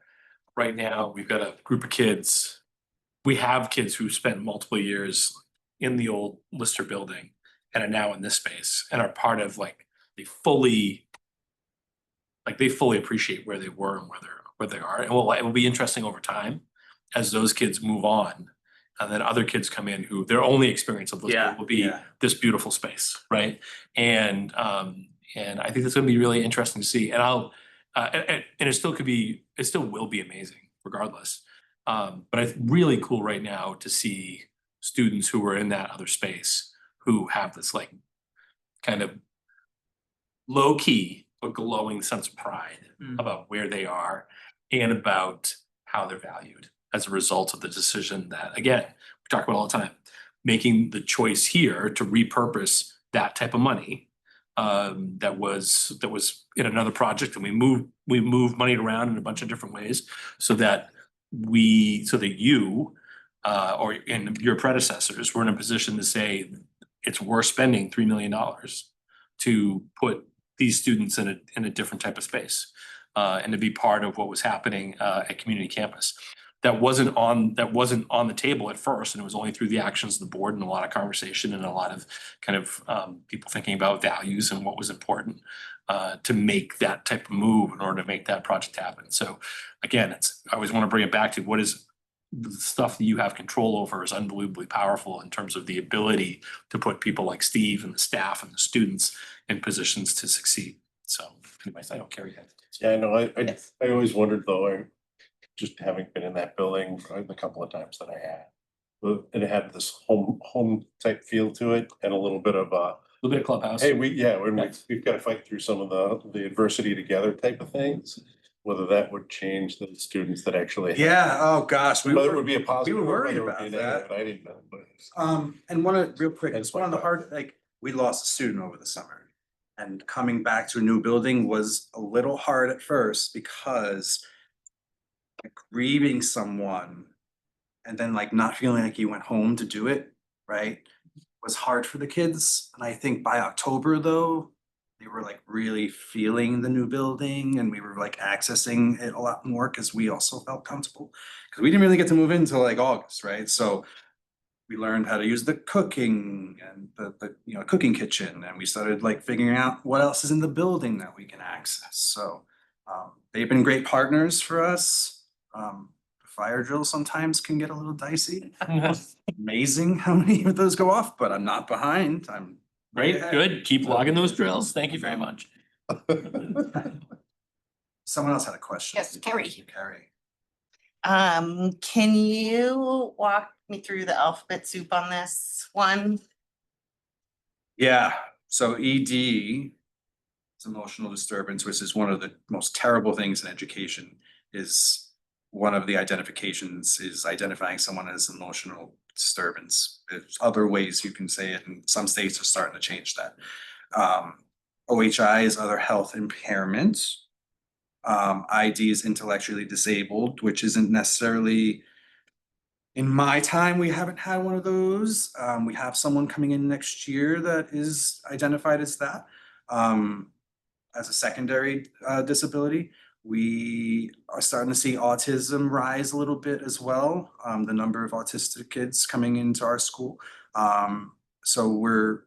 right now we've got a group of kids. We have kids who spent multiple years in the old Lister building and are now in this space and are part of they fully appreciate where they were and where they are. And it will be interesting over time as those kids move on. And then other kids come in who their only experience of Lister will be this beautiful space, right? And I think that's gonna be really interesting to see. And and it still will be amazing regardless. But it's really cool right now to see students who are in that other space who have this kind of low key but glowing sense of pride about where they are and about how they're valued as a result of the decision that, again, we talk about all the time, making the choice here to repurpose that type of money that was in another project, and we moved money around in a bunch of different ways so that you or in your predecessors were in a position to say it's worth spending $3 million to put these students in a different type of space and to be part of what was happening at community campus. That wasn't on the table at first, and it was only through the actions of the board and a lot of conversation and a lot of kind of people thinking about values and what was important to make that type of move in order to make that project happen. So again, I always want to bring it back to what is the stuff that you have control over is unbelievably powerful in terms of the ability to put people like Steve and the staff and the students in positions to succeed. So anyways, I don't care yet. Yeah, I know, Yes. I always wondered though, just having been in that building the couple of times that I had. And it had this home type feel to it and a little bit of A little bit of clubhouse. hey, when Yeah. we've got to fight through some of the adversity together type of things. Whether that would change the students that actually. Yeah, oh gosh, Whether it would be a positive. or worried whether it would about be negative, that. I didn't know, but. And real quick, That's it's one of the my hard, like, we lost a student over the summer. And coming back to a new building was a little hard at first because like, grieving someone and then like not feeling like you went home to do it, right? Was hard for the kids. And I think by October though, they were like really feeling the new building and we were like accessing it a lot more because we also felt comfortable. Because we didn't really get to move in until like August, right? So we learned how to use the cooking and the cooking kitchen, and we started like figuring out what else is in the building that we can access. So they've been great partners for us. The fire drill sometimes can get a little dicey. Amazing how many of those go off, but I'm not behind. I'm Great, good. Keep logging those drills. Thank you very much. Someone else had a question. Yes, Carrie. Carrie. Can you walk me through the alphabet soup on this one? Yeah, so ED is emotional disturbance, which is one of the most terrible things in education, is one of the identifications is identifying someone as emotional disturbance. There's other ways you can say it, and some states are starting to change that. OHI is other health impairment. ID is intellectually disabled, which isn't necessarily, in my time, we haven't had one of those. We have someone coming in next year that is identified as that, as a secondary disability. We are starting to see autism rise a little bit as well, the number of autistic kids coming into our school. So we're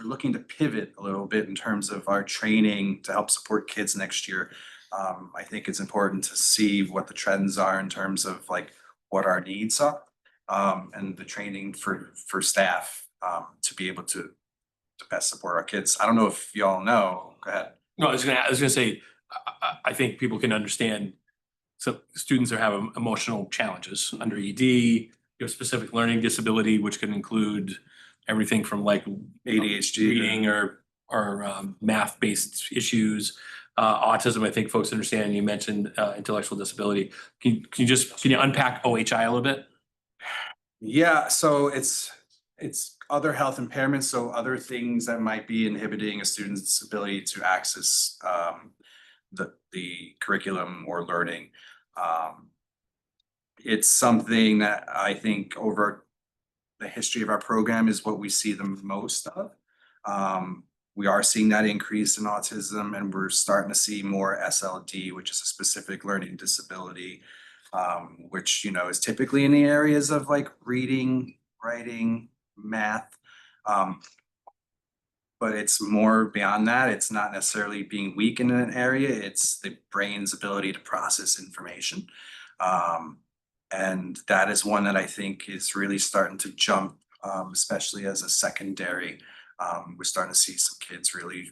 looking to pivot a little bit in terms of our training to help support kids next year. I think it's important to see what the trends are in terms of like what our needs are, and the training for staff to be able to best support our kids. I don't know if y'all know. Go ahead. No, I was gonna say, I think people can understand. So students are having emotional challenges under ED, you have specific learning disability, which can include everything from like ADHD, reading or math-based issues. Autism, I think folks understand. You mentioned intellectual disability. Can you unpack OHI a little bit? Yeah, so it's other health impairments, so other things that might be inhibiting a student's ability to access the curriculum or learning. It's something that I think over the history of our program is what we see the most of. We are seeing that increase in autism, and we're starting to see more SLD, which is a specific learning disability, which, you know, is typically in the areas of like reading, writing, math. But it's more beyond that. It's not necessarily being weak in an area, it's the brain's ability to process information. And that is one that I think is really starting to jump, especially as a secondary. We're starting to see some kids really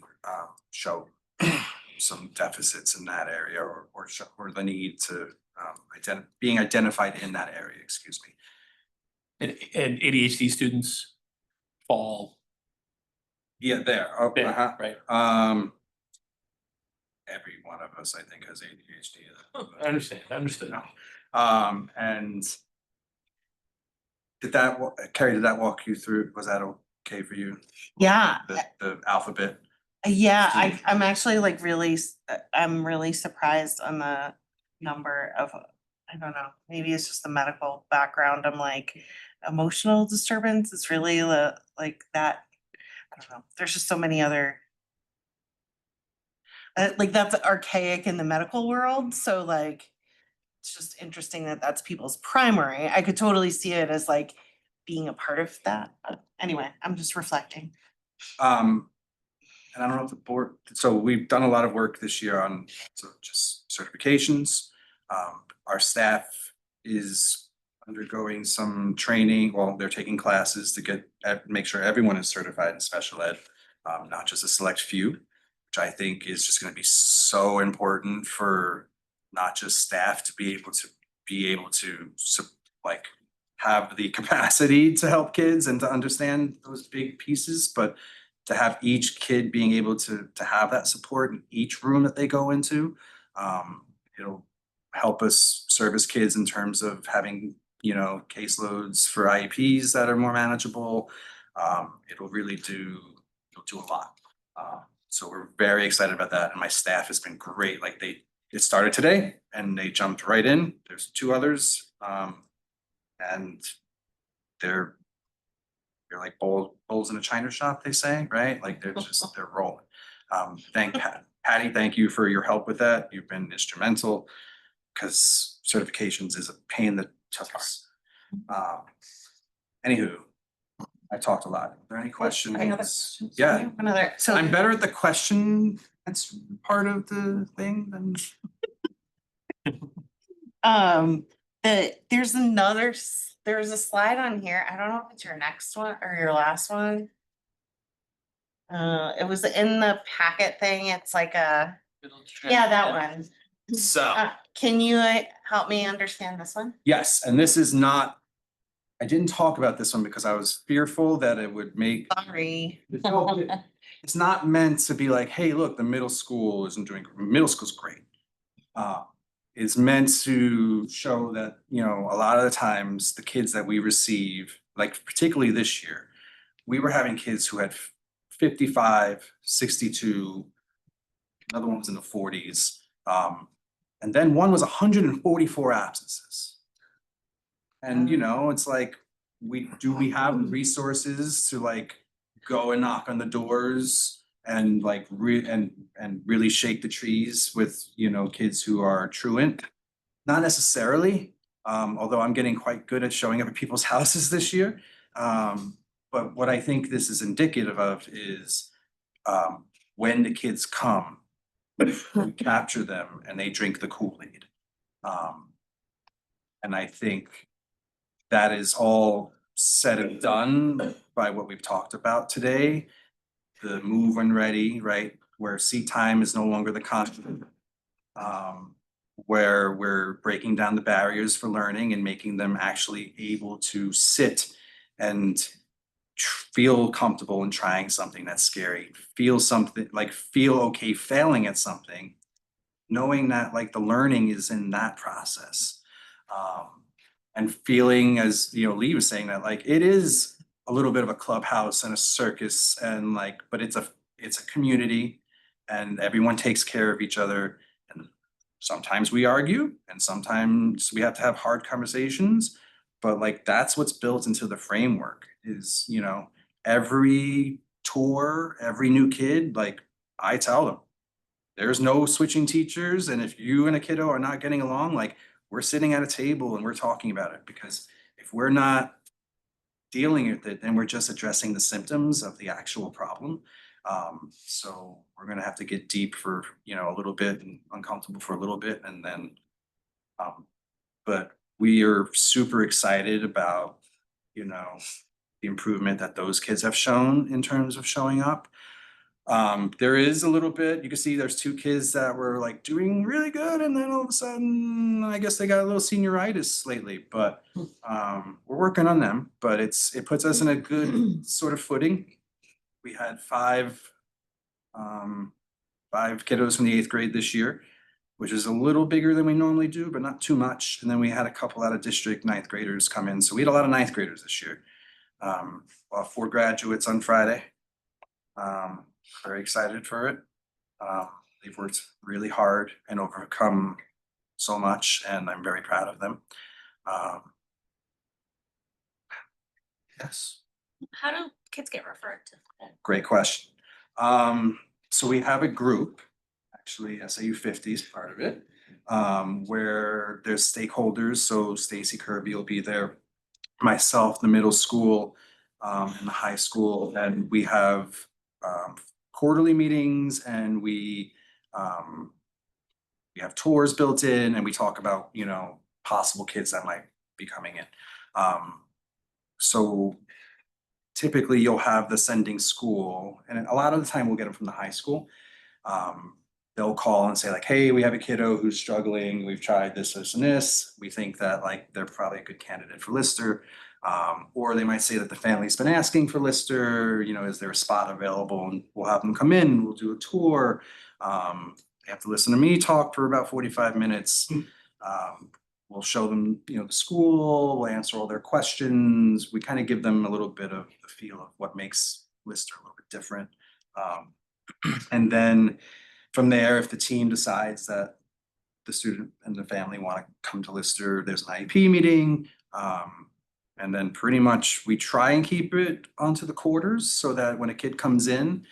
show some deficits in that area, or the need to being identified in that area, excuse me. And ADHD students fall Yeah, there. Oh, there, uh-huh. right? Every one of us, I think, has ADHD. I understand, understood. And Carrie, did that walk you through? Was that okay for you? Yeah, The alphabet? yeah, I'm actually like I'm really surprised on the number of, I don't know, maybe it's just the medical background. I'm like, emotional disturbance is really like that. I don't know, there's just so many other. Like that's archaic in the medical world, so like, it's just interesting that that's people's primary. I could totally see it as like being a part of that. But anyway, I'm just reflecting. And I don't know if the board, so we've done a lot of work this year on just certifications. Our staff is undergoing some training, well, they're taking classes to make sure everyone is certified in special ed, not just a select few, which I think is just gonna be so important for not just staff to be able to like have the capacity to help kids and to understand those big pieces, but to have each kid being able to have that support in each room that they go into. It'll help us service kids in terms of having, caseloads for IEPs that are more manageable. It'll do a lot. So we're very excited about that, and my staff has been great. Like it started today and they jumped right in. There's 2 others, and they're like bowls in a china shop, they say, right? Like they're rolling. Patty, thank you for your help with that. You've been instrumental, because certifications is a pain in the tuchus. Anywho, I talked a lot. Are there any questions? Any other questions? Yeah. So I'm better at the question. That's part of the thing than. there's a slide on here. I don't know if it's your next one or your last one. It was in the packet thing. It's like yeah, that one. So, Can you help me understand this one? yes, and this is not, I didn't talk about this one because I was fearful that it would make. Sorry. It's not meant to be like, hey, look, the middle school isn't doing, middle school's great. It's meant to show that, a lot of the times the kids that we receive, like particularly this year, we were having kids who had 55, 62, another one was in the 40s. And then one was 144 absences. And, it's like, we have the resources to like go and knock on the doors and like and really shake the trees with, kids who are truant? Not necessarily, although I'm getting quite good at showing up at people's houses this year. But what I think this is indicative of is when the kids come, we capture them and they drink the Kool-Aid. And I think that is all said and done by what we've talked about today. The move when ready, right? Where seat time is no longer the constant. Where we're breaking down the barriers for learning and making them actually able to sit and feel comfortable in trying something that's scary, feel okay failing at something, knowing that like the learning is in that process. And feeling, as Lee was saying, that like it is a little bit of a clubhouse and a circus, and like, but it's a community and everyone takes care of each other. And sometimes we argue and sometimes we have to have hard conversations, but like that's what's built into the framework is, every tour, every new kid, like I tell them, there's no switching teachers. And if you and a kiddo are not getting along, like we're sitting at a table and we're talking about it, because if we're not dealing with it, then we're just addressing the symptoms of the actual problem. So we're gonna have to get deep for, a little bit and uncomfortable for a little bit, and then, but we are super excited about, the improvement that those kids have shown in terms of showing up. There is a little bit, you can see there's 2 kids that were like doing really good, and then all of a sudden, I guess they got a little senioritis lately, but we're working on them, but it puts us in a good sort of footing. We had 5 kiddos from the 8th grade this year, which is a little bigger than we normally do, but not too much. And then we had a couple out of district 9th graders come in. So we had a lot of 9th graders this year. 4 graduates on Friday. Very excited for it. They've worked really hard and overcome so much, and I'm very proud of them. Yes. How do kids get referred to? Great question. So we have a group, actually SAU 50 is part of it, where there's stakeholders. So Stacy Kirby will be there, myself, the middle school, and the high school, and we have quarterly meetings, and we have tours built in, and we talk about, possible kids that might be coming in. So typically you'll have the sending school, and a lot of the time we'll get them from the high school. They'll call and say like, hey, we have a kiddo who's struggling. We've tried this, this, and this. We think that like they're probably a good candidate for Lister. Or they might say that the family's been asking for Lister, you know, is there a spot available? And we'll have them come in, we'll do a tour. They have to listen to me talk for about 45 minutes. We'll show them, you know, the school, we'll answer all their questions. We kind of give them a little bit of the feel of what makes Lister a little bit different. And then from there, if the team decides that the student and the family want to come to Lister, there's an IEP meeting. And then pretty much we try and keep it onto the quarters so that when a kid comes in,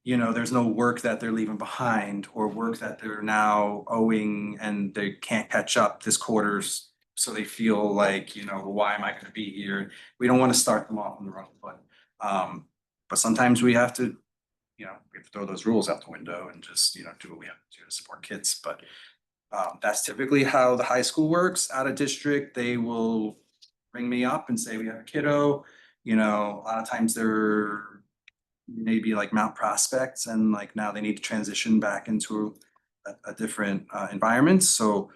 you know, there's no work that they're leaving behind or work that they're now owing and they can't catch up this quarter's. So they feel like, you know, why am I gonna be here? We don't want to start them off on the wrong foot. But sometimes we have to, you know, we have to throw those rules out the window and just, you know, do what we have to do to support kids. But that's typically how the high school works. Out of district, they will ring me up and say, we have a kiddo, you know, a lot of times they're maybe like Mount Prospects and like now they need to transition back into a different environment. So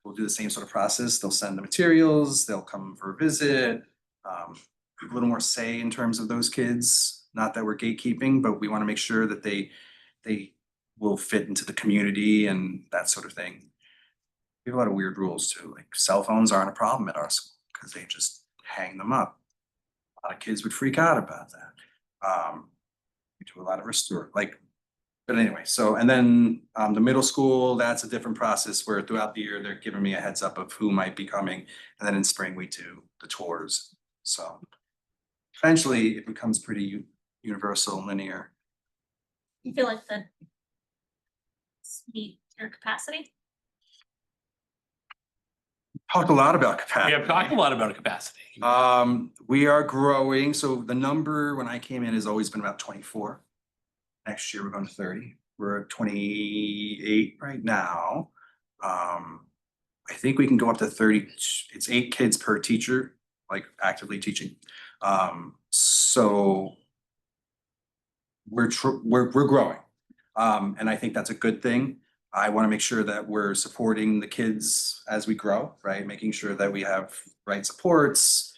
we'll do the same sort of process. They'll send the materials, they'll come for a visit. A little more say in terms of those kids, not that we're gatekeeping, but we want to make sure that they will fit into the community and that sort of thing. We have a lot of weird rules too, like cell phones aren't a problem at our school because they just hang them up. A lot of kids would freak out about that. We do a lot of restore, like, but anyway, so, and then the middle school, that's a different process where throughout the year, they're giving me a heads up of who might be coming. And then in spring, we do the tours. So eventually it becomes pretty universal and linear. You feel like the meet your capacity? Talked a lot about We capacity. have talked a lot about capacity. We are growing, so the number when I came in has always been about 24. Next year, we're going to 30. We're at 28 right now. I think we can go up to 30. It's 8 kids per teacher, like actively teaching. So we're growing. And I think that's a good thing. I want to make sure that we're supporting the kids as we grow, right? Making sure that we have right supports,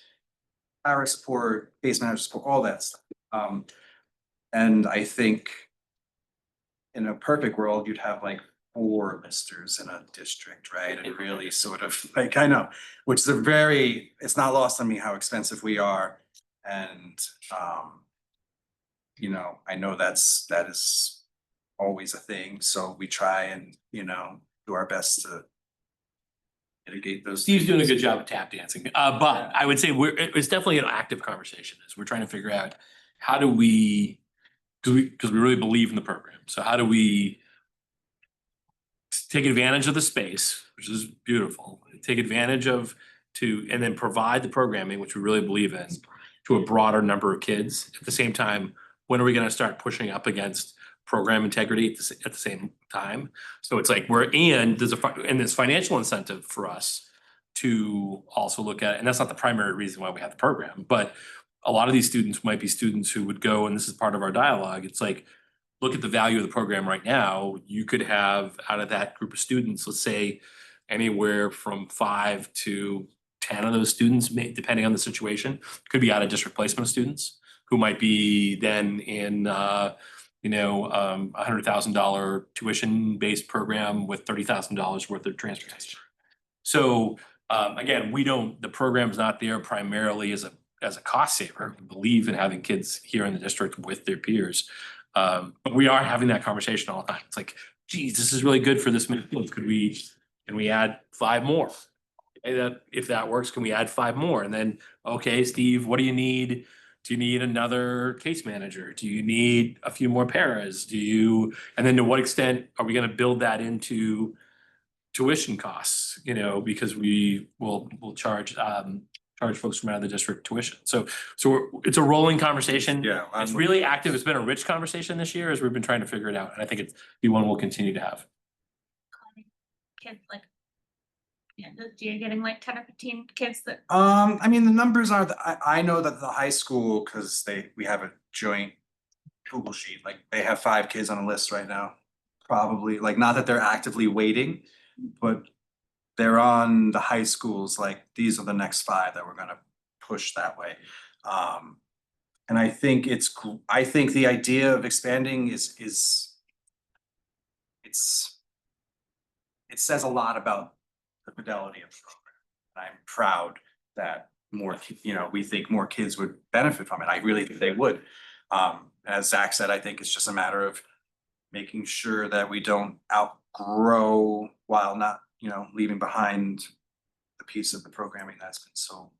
our support, base manager support, all that stuff. And I think in a perfect world, you'd have like 4 listers in a district, right? And really sort of like, I know, which is it's not lost on me how expensive we are. And, you know, I know that is always a thing. So we try and, you know, do our best to mitigate those. Steve's doing a things. good job of tap dancing, but I would say it's definitely an active conversation as we're trying to figure out how do we, because we really believe in the program. So how do we take advantage of the space, which is beautiful, take advantage of and then provide the programming, which we really believe in, to a broader number of kids. At the same time, when are we going to start pushing up against program integrity at the same time? So it's like there's this financial incentive for us to also look at, and that's not the primary reason why we have the program, but a lot of these students might be students who would go, and this is part of our dialogue. It's like, look at the value of the program right now. You could have out of that group of students, let's say anywhere from 5 to 10 of those students, depending on the situation, could be out of district placement students who might be then in $100,000 tuition-based program with $30,000 worth of transportation. So again, the program's not there primarily as a cost saver. We believe in having kids here in the district with their peers. But we are having that conversation all the time. It's like, geez, this is really good for this many kids. Can we add 5 more? If that works, can we add 5 more? And then, okay, Steve, what do you need? Do you need another case manager? Do you need a few more paras? And then to what extent are we going to build that into tuition costs? You know, because we'll charge folks from out of the district tuition. So it's a rolling conversation. Yeah. It's really active. It's been a rich conversation this year as we've been trying to figure it out. And I think it's one we'll continue to have. Kid, like, Yeah, you're getting like 10 or 15 kids that. I mean, the numbers are, I know that the high school, cause we have a joint Google sheet, like they have 5 kids on a list right now. Probably, like, not that they're actively waiting, but they're on the high schools, like, these are the next 5 that we're gonna push that way. And I think I think the idea of expanding is it says a lot about the fidelity of the program. And I'm proud that we think more kids would benefit from it. I really think they would. As Zach said, I think it's just a matter of making sure that we don't outgrow while not, leaving behind the piece of the programming that's been so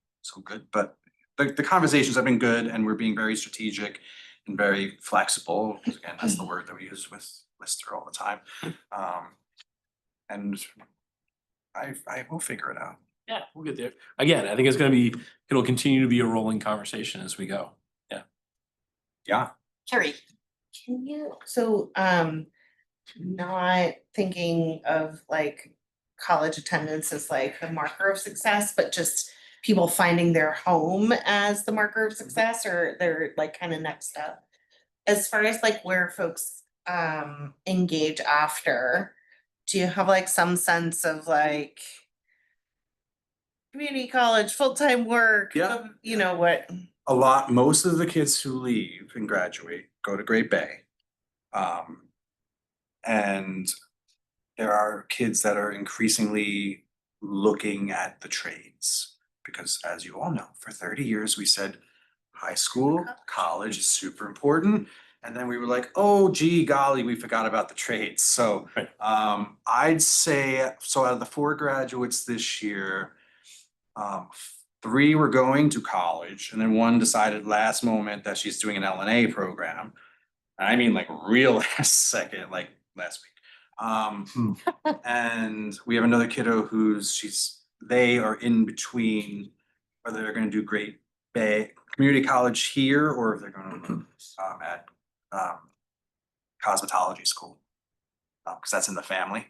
good. But the conversations have been good, and we're being very strategic and very flexible. Again, that's the word that we use with Lister all the time. And I will figure it out. Yeah, we'll get there. Again, I think it'll continue to be a rolling conversation as we go. Yeah. Carrie, Not thinking of like college attendance as like the marker of success, but just people finding their home as the marker of success, or their like kind of next step. As far as like where folks engage after, do you have like some sense of like community college, full-time work? Yeah. What? Most of the kids who leave and graduate go to Great Bay. And there are kids that are increasingly looking at the trades, because as you all know, for 30 years, we said high school, college is super important. And then we were like, oh, gee, golly, we forgot about the trades. So Right. I'd say, so out of the 4 graduates this year, 3 were going to college, and then 1 decided last moment that she's doing an LNA program. I mean, like real last second, like last week. And we have another kiddo they are in between whether they're gonna do Great Bay Community College here, or if they're gonna at cosmetology school. Cause that's in the family,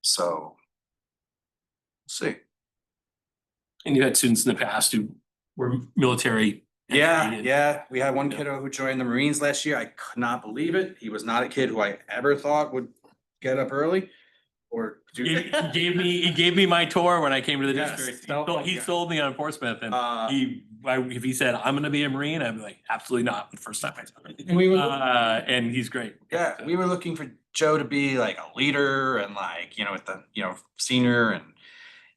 so we'll see. And you had students in the past who were military. Yeah, we had one kiddo who joined the Marines last year. I could not believe it. He was not a kid who I ever thought would get up early or do. He gave me my tour when I came to the Yes. district. He sold me on Portsmouth, and if he said, I'm gonna be a Marine, I'd be like, absolutely not, the first time I saw it. And he's great. Yeah, we were looking for Joe to be like a leader and like, with the, senior, and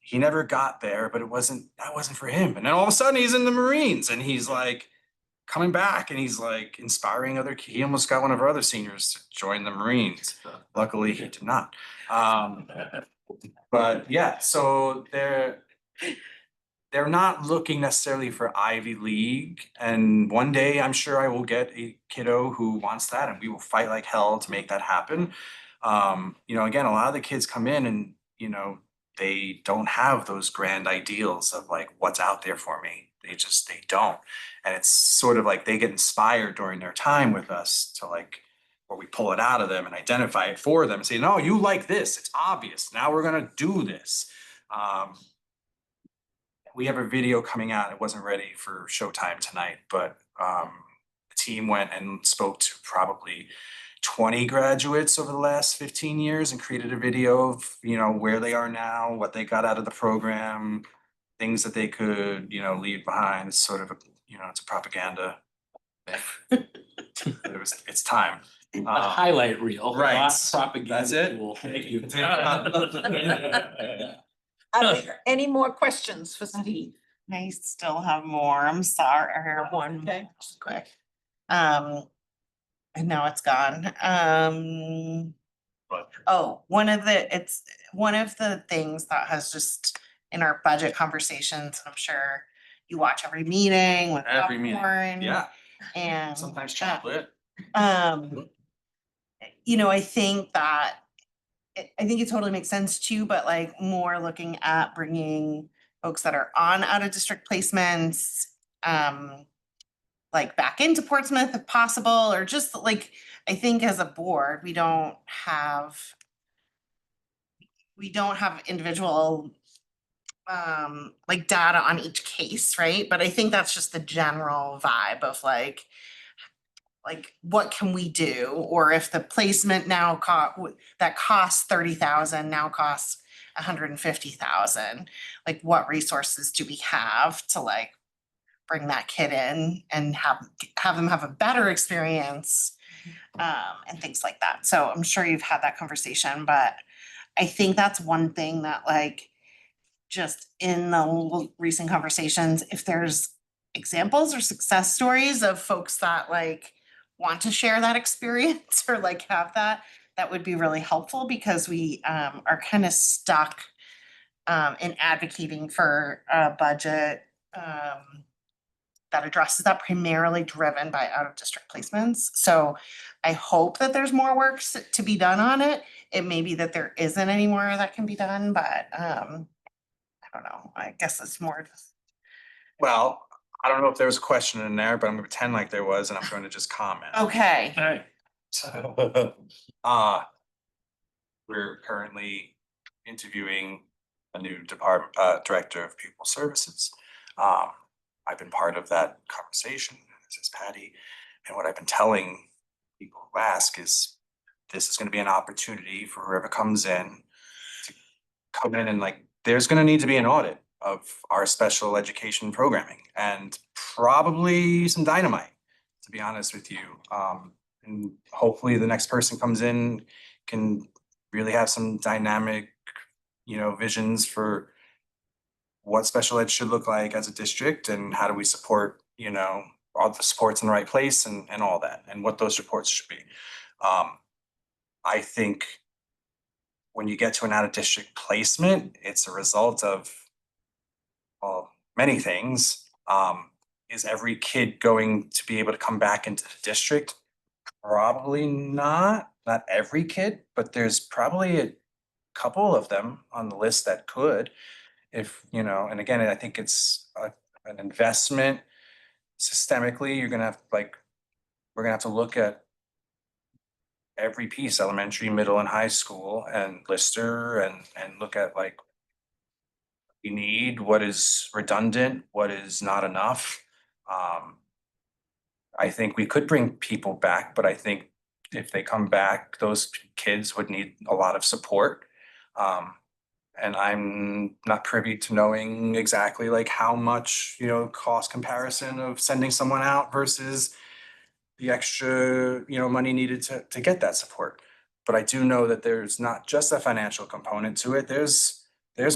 he never got there, but that wasn't for him. And then all of a sudden he's in the Marines, and he's like coming back, and he's like inspiring he almost got one of our other seniors to join the Marines. Luckily he did not. But yeah, so they're not looking necessarily for Ivy League. And one day I'm sure I will get a kiddo who wants that, and we will fight like hell to make that happen. Again, a lot of the kids come in and, they don't have those grand ideals of like what's out there for me. They don't. And it's sort of like they get inspired during their time with us to like, where we pull it out of them and identify it for them and say, no, you like this. It's obvious. Now we're gonna do this. We have a video coming out. It wasn't ready for showtime tonight, but the team went and spoke to probably 20 graduates over the last 15 years and created a video of, where they are now, what they got out of the program, things that they could, leave behind. It's sort of it's a propaganda. It's time. A highlight reel. Right. Not propaganda That's it. tool. Thank you. are there any more questions for Steve? I still have more. I'm sorry. I have one Okay. quick. And now it's gone. One of the things that has just in our budget conversations, and I'm sure you watch every meeting with Every meeting. popcorn. Yeah. And Sometimes chocolate. I think that I think it totally makes sense too, but like more looking at bringing folks that are on out of district placements, like back into Portsmouth if possible, or just like, I think as a board, we don't have individual like data on each case, right? But I think that's just the general vibe of like what can we do? Or if the placement now that costs 30,000 now costs 150,000, like what resources do we have to like bring that kid in and have them have a better experience, and things like that. So I'm sure you've had that conversation, but I think that's one thing that like just in the recent conversations, if there's examples or success stories of folks that like want to share that experience or like have that, that would be really helpful because we are kind of stuck in advocating for a budget that addresses that, primarily driven by out of district placements. So I hope that there's more work to be done on it. It may be that there isn't any more that can be done, but I don't know. I guess it's more just. Well, I don't know if there was a question in there, but I'm gonna pretend like there was, and I'm going to just comment. Okay. All right. So, we're currently interviewing a new director of pupil services. I've been part of that conversation, this is Patty, and what I've been telling people who ask is this is gonna be an opportunity for whoever comes in to come in and like, there's gonna need to be an audit of our special education programming and probably some dynamite, to be honest with you. And hopefully the next person comes in can really have some dynamic, visions for what special ed should look like as a district and how do we support, all the supports in the right place and all that, and what those reports should be. I think when you get to an out of district placement, it's a result of, well, many things. Is every kid going to be able to come back into the district? Probably not every kid, but there's probably a couple of them on the list that could. If, and again, I think it's an investment systemically. We're gonna have to look at every piece, elementary, middle and high school and Lister and look at like we need, what is redundant, what is not enough. I think we could bring people back, but I think if they come back, those kids would need a lot of support. And I'm not privy to knowing exactly like how much, cost comparison of sending someone out versus the extra, money needed to get that support. But I do know that there's not just a financial component to it. There's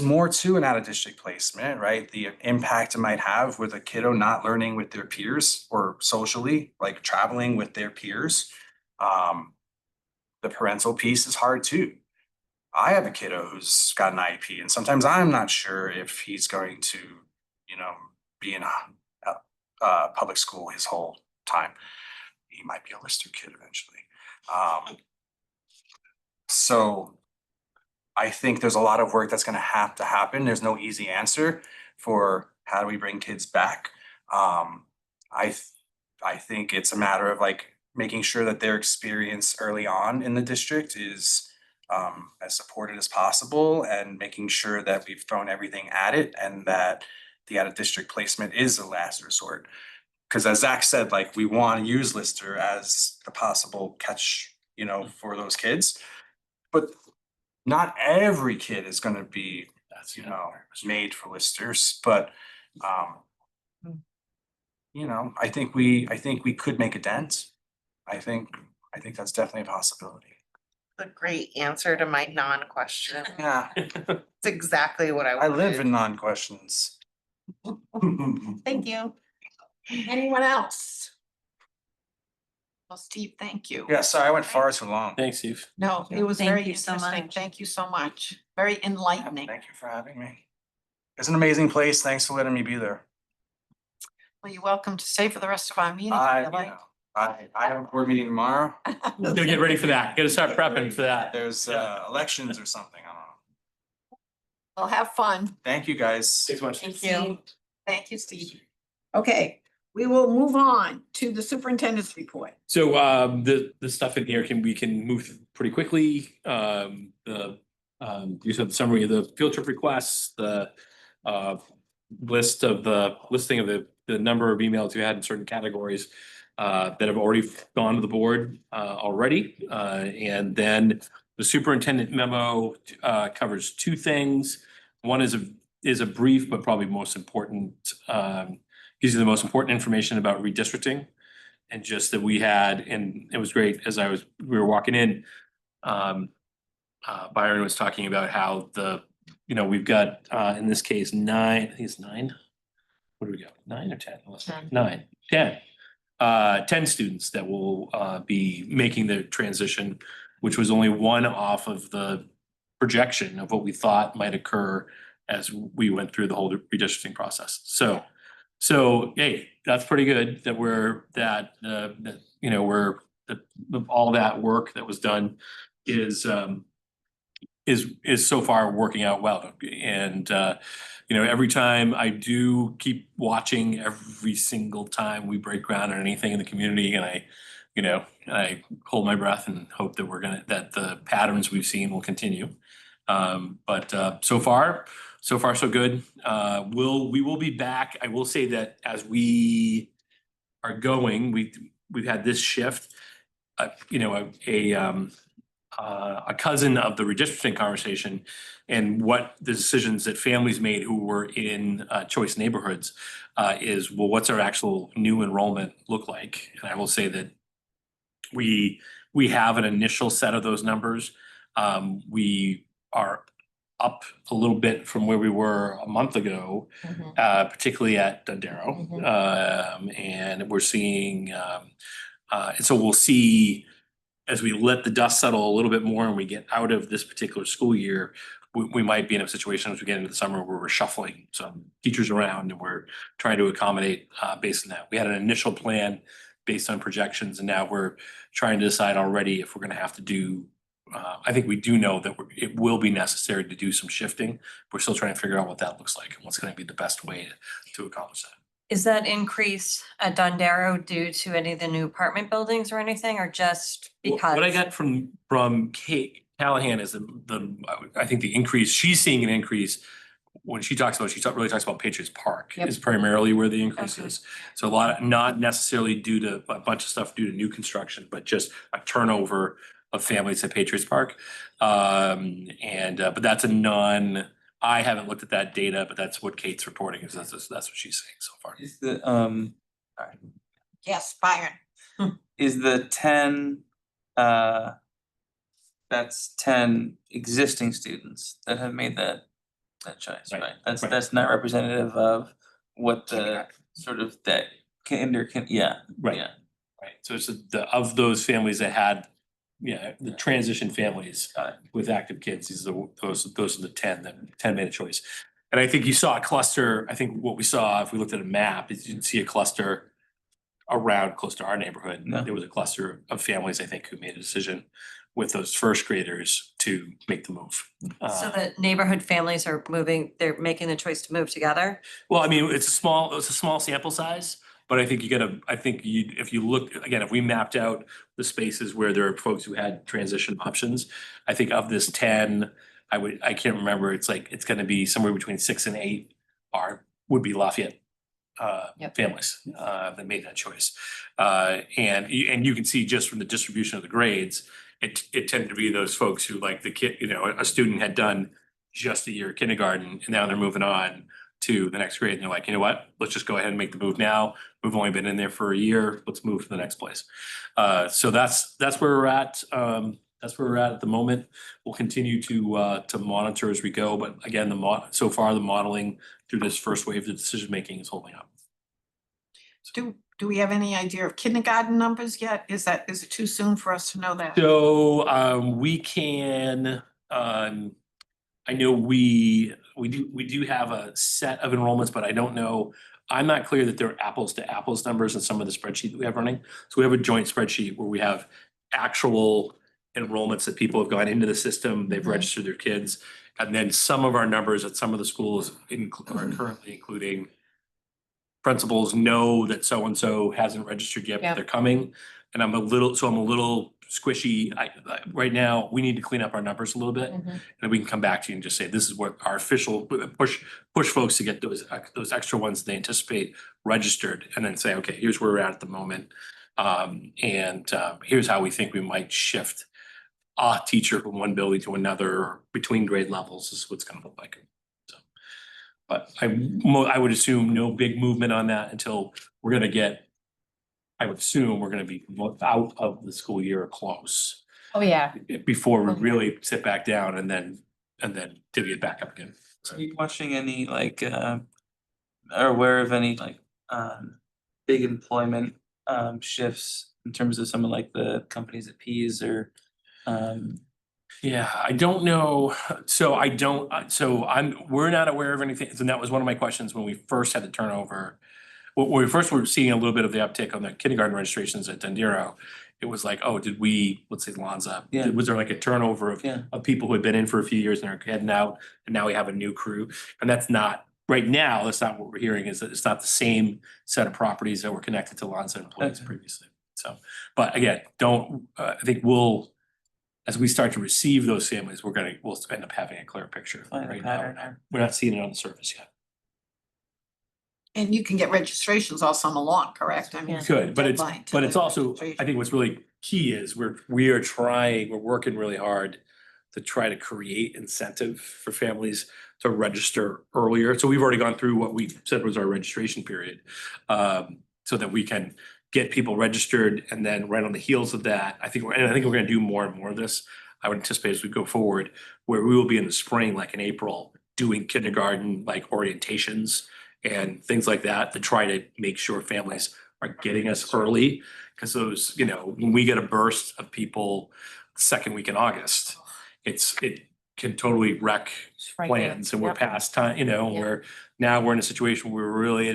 more to an out of district placement, right? The impact it might have with a kiddo not learning with their peers or socially, like traveling with their peers. The parental piece is hard too. I have a kiddo who's got an IEP, and sometimes I'm not sure if he's going to, be in a public school his whole time. He might be a Lister kid eventually. So I think there's a lot of work that's gonna have to happen. There's no easy answer for how do we bring kids back. I think it's a matter of like making sure that their experience early on in the district is as supported as possible, and making sure that we've thrown everything at it and that the out of district placement is the last resort. Because as Zach said, like we want to use Lister as the possible catch, for those kids. But not every kid is going to be, made for Listers. But I think we could make a dent. I think that's definitely a possibility. A great answer to my non-question. Yeah, It's exactly what I live wanted. in non-questions. Thank you. Anyone else? Well, Steve, thank you. Yeah, sorry, I went far too long. Thanks, Steve. No, it was Thank very you so interesting. much. Thank you so much. Very enlightening. Thank you for having me. It's an amazing place. Thanks for letting me be there. Well, you're welcome to stay for the rest of our meeting. if you like. I have a board meeting tomorrow. Gotta get ready for that. Gotta start prepping for that. There's elections or something. I don't know. Well, have fun. Thank you, guys. Thanks much. Thank you. Thank you, Steve. Okay, we will move on to the superintendent's report. So the stuff in here we can move pretty quickly. You said the summary of the field trip requests, the listing of the number of emails you had in certain categories that have already gone to the board already. And then the superintendent memo covers two things. One is a brief, but probably most important, gives you the most important information about redistricting. And just that we had, and it was great as we were walking in, Byron was talking about how we've got, in this case, 9, I think it's 9. What do we got? 9 or 10? 10. 10 students that will be making the transition, which was only one off of the projection of what we thought might occur as we went through the whole redistricting process. So, hey, that's pretty good that all that work that was done is so far working out well. And every time I do keep watching, every single time we break ground on anything in the community, and I hold my breath and hope that that the patterns we've seen will continue. But so far so good. We will be back. I will say that as we are going, we've had this shift. A cousin of the redistricting conversation and what the decisions that families made who were in choice neighborhoods is, well, what's our actual new enrollment look like? And I will say that we have an initial set of those numbers. We are up a little bit from where we were a month ago, particularly at Dondero. And we're seeing, and so we'll see as we let the dust settle a little bit more and we get out of this particular school year, we might be in a situation as we get into the summer where we're shuffling some teachers around and we're trying to accommodate based on that. We had an initial plan based on projections, and now we're trying to decide already if we're going to have to do. I think we do know that it will be necessary to do some shifting. We're still trying to figure out what that looks like and what's going to be the best way to accomplish that. Is that increase at Dondero due to any of the new apartment buildings or anything, or just because? What I got from Kate Callahan is I think the increase, she's seeing an increase when she talks about, really talks about Patriots Park is primarily where the increase is. So a lot, not necessarily due to a bunch of stuff due to new construction, but just a turnover of families at Patriots Park. But that's I haven't looked at that data, but that's what Kate's reporting is. That's what she's saying so far. Is the Yes, Byron. is the 10 that's 10 existing students that have made that choice, right? That's not representative of what the sort of that Right. So it's of those families that had the transition families with active kids. Those are the 10 made a choice. And I think you saw a cluster. I think what we saw, if we looked at a map, is you'd see a cluster around close to our neighborhood. There was a cluster of families, I think, who made a decision with those first graders to make the move. So the neighborhood families are moving, they're making the choice to move together? Well, I mean, it's a small sample size, but I think if you look, again, if we mapped out the spaces where there are folks who had transition options, I think of this 10, I can't remember, it's gonna be somewhere between 6 and 8 would be Lafayette families that made that choice. And you can see just from the distribution of the grades, it tended to be those folks who, like the kid, a student had done just a year of kindergarten and now they're moving on to the next grade and they're like, you know what, let's just go ahead and make the move now. We've only been in there for a year. Let's move to the next place. So that's where we're at. That's where we're at the moment. We'll continue to monitor as we go. But again, so far the modeling through this first wave of decision making is holding up. Do we have any idea of kindergarten numbers yet? Is it too soon for us to know that? So we can. I know we do have a set of enrollments, but I don't know. I'm not clear that they're apples to apples numbers in some of the spreadsheet that we have running. So we have a joint spreadsheet where we have actual enrollments that people have gone into the system, they've registered their kids, and then some of our numbers at some of the schools are currently including principals know that so-and-so hasn't registered yet, but they're coming. And I'm a little squishy. Right now, we need to clean up our numbers a little bit. Mhm. And then we can come back to you and just say, this is what our official, push folks to get those extra ones they anticipate registered, and then say, okay, here's where we're at the moment. Here's how we think we might shift a teacher from one building to another, or between grade levels is what's gonna look like. So, but I would assume no big movement on that until we're gonna get, I would assume we're gonna be out of the school year close Oh, yeah. before we Okay. really sit back down and then divvy it back up again. Are you watching any like, or aware of any like, big employment, shifts in terms of some of like the companies at Pease or, Yeah, I don't know. So I don't, we're not aware of anything. And that was one of my questions when we first had the turnover. When we first were seeing a little bit of the uptick on the kindergarten registrations at Dendero, it was like, oh, did we, let's say Lonza, Yeah. was there like a turnover of Yeah. people who had been in for a few years and are heading out, and now we have a new crew? And that's not, right now, that's not what we're hearing, is that it's not the same set of properties that were connected to Lonza employees Okay. previously. So, but again, I think as we start to receive those families, we'll end up having a clear picture. Find a Right now, pattern. we're not seeing it on the surface yet. And you can get registrations all summer long, correct? I mean, Yeah. Good, but it's, deadline to but it's the also, I registration. think what's really key is we're working really hard to try to create incentive for families to register earlier. So we've already gone through what we said was our registration period. So that we can get people registered, and then right on the heels of that, I think we're gonna do more and more of this. I would anticipate as we go forward, where we will be in the spring, like in April, doing kindergarten, like orientations and things like that, to try to make sure families are getting us early. Cause those, when we get a burst of people the second week in August, it can totally wreck Right there. plans, and we're Yep. past time, where now we're in a situation where we're really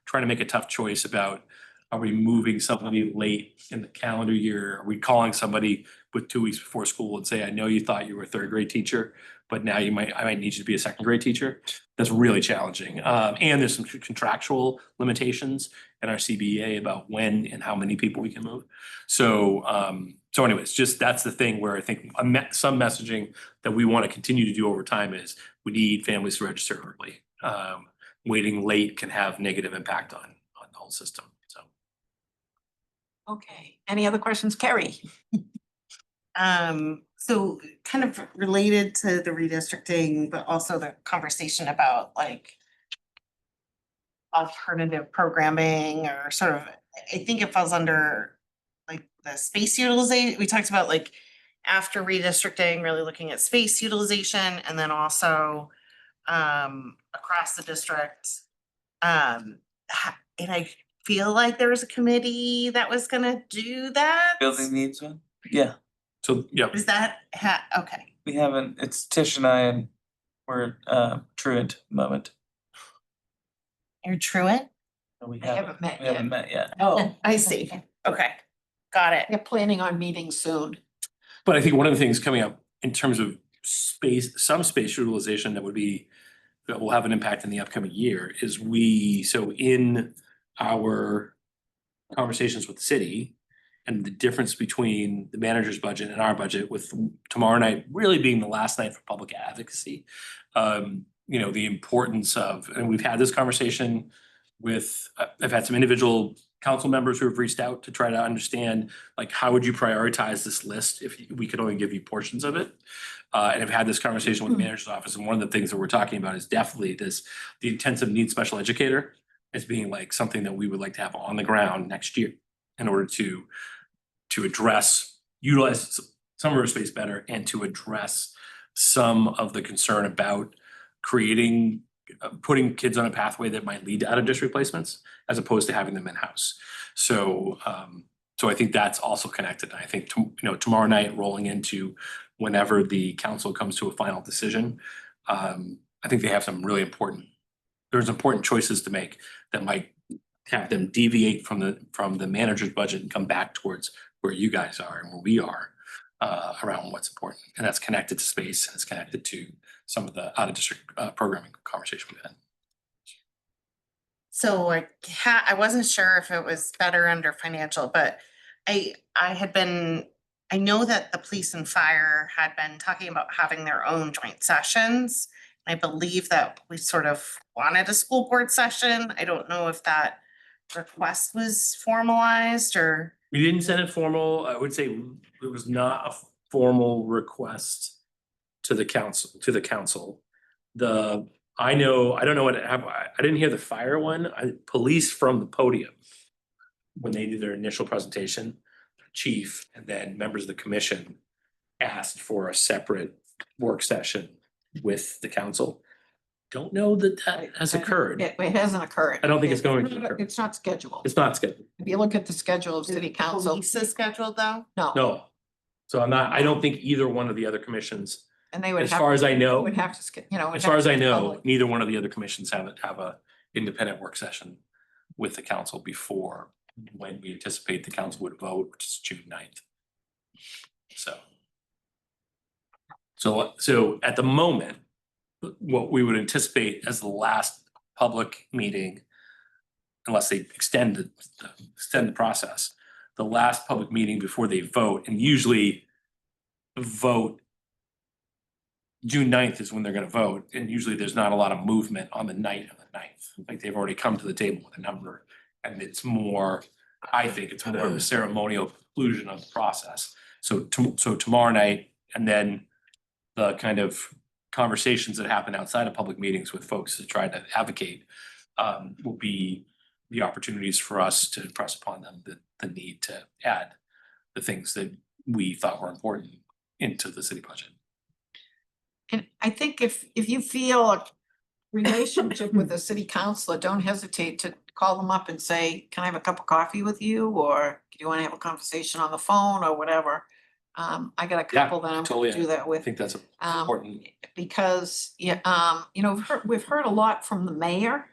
trying to make a tough choice about, are we moving somebody late in the calendar year? Are we calling somebody with 2 weeks before school and say, I know you thought you were a third grade teacher, but now I might need you to be a second grade teacher? That's really challenging. And there's some contractual limitations in our CBA about when and how many people we can move. So anyways, just that's the thing where I think some messaging that we want to continue to do over time is we need families to register early. Waiting late can have negative impact on the whole system, so. Okay, any other questions, Carrie? So kind of related to the redistricting, but also the conversation about like alternative programming, or sort of, I think it falls under like the space utilization. We talked about like after redistricting, really looking at space utilization, and then also across the district. And I feel like there was a committee that was gonna do that. building needs one? Yeah, So, yeah, Is that, okay, we haven't, it's Tish and I, and we're, truant moment. you're truant? We haven't met We haven't yet. met yet. Oh, I see, okay, got it. They're planning on meeting soon. but I think one of the things coming up in terms of some space utilization that will have an impact in the upcoming year is so in our conversations with the city, and the difference between the manager's budget and our budget, with tomorrow night really being the last night for public advocacy. The importance of, and we've had this conversation with, I've had some individual council members who have reached out to try to understand, like, how would you prioritize this list if we could only give you portions of it? And I've had this conversation with the manager's office, and one of the things that we're talking about is definitely the intensive needs special educator as being like something that we would like to have on the ground next year in order to utilize some of our space better, and to address some of the concern about putting kids on a pathway that might lead to out of district placements as opposed to having them in-house. So I think that's also connected. I think, tomorrow night rolling into whenever the council comes to a final decision, I think they have there's important choices to make that might have them deviate from the manager's budget and come back towards where you guys are and where we are around what's important. And that's connected to space, and it's connected to some of the out of district programming conversation we've had. So I wasn't sure if it was better under financial, but I had been I know that the police and fire had been talking about having their own joint sessions. I believe that we sort of wanted a school board session. I don't know if that request was formalized or. We didn't send it formal. I would say it was not a formal request to the council, I don't know I didn't hear the fire one. Police from the podium. When they did their initial presentation, chief and then members of the commission asked for a separate work session with the council. Don't know that has occurred. It hasn't occurred. I don't think it's going to occur. It's not scheduled. It's not scheduled. If you look at the schedule of city council, Police is scheduled though? no. No. So I don't think either one of the other commissions, And they would as have. far as I know, Would have to, would as have far as to I be know, public. neither one of the other commissions have a independent work session with the council before when we anticipate the council would vote, which is June 9th. So at the moment, what we would anticipate as the last public meeting, unless they extend the process, the last public meeting before they vote, and usually vote June 9th is when they're gonna vote, and usually there's not a lot of movement on the night of the 9th. Like they've already come to the table with a number, and it's more, I think it's more of a ceremonial conclusion of the process. So tomorrow night, and then the kind of conversations that happen outside of public meetings with folks to try to advocate will be the opportunities for us to impress upon them the need to add the things that we thought were important into the city budget. And I think if you feel a relationship with a city councilor, don't hesitate to call them up and say, can I have a cup of coffee with you? Or do you want to have a conversation on the phone or whatever? I got a couple that I'm totally. gonna do that I with. think that's Um, important. Because, we've heard a lot from the mayor,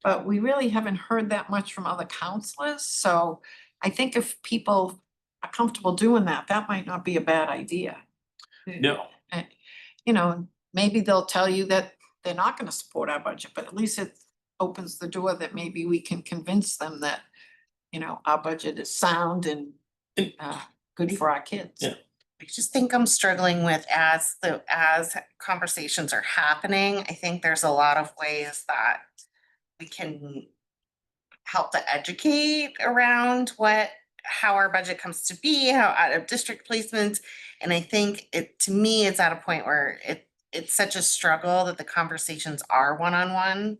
but we really haven't heard that much from other counselors. So I think if people are comfortable doing that, that might not be a bad idea. No, Maybe they'll tell you that they're not gonna support our budget, but at least it opens the door that maybe we can convince them that, our budget is sound and good for our kids. Yeah. I just think I'm struggling with as conversations are happening, I think there's a lot of ways that we can help to educate around how our budget comes to be, how out of district placements. And I think to me, it's at a point where it's such a struggle that the conversations are one-on-one.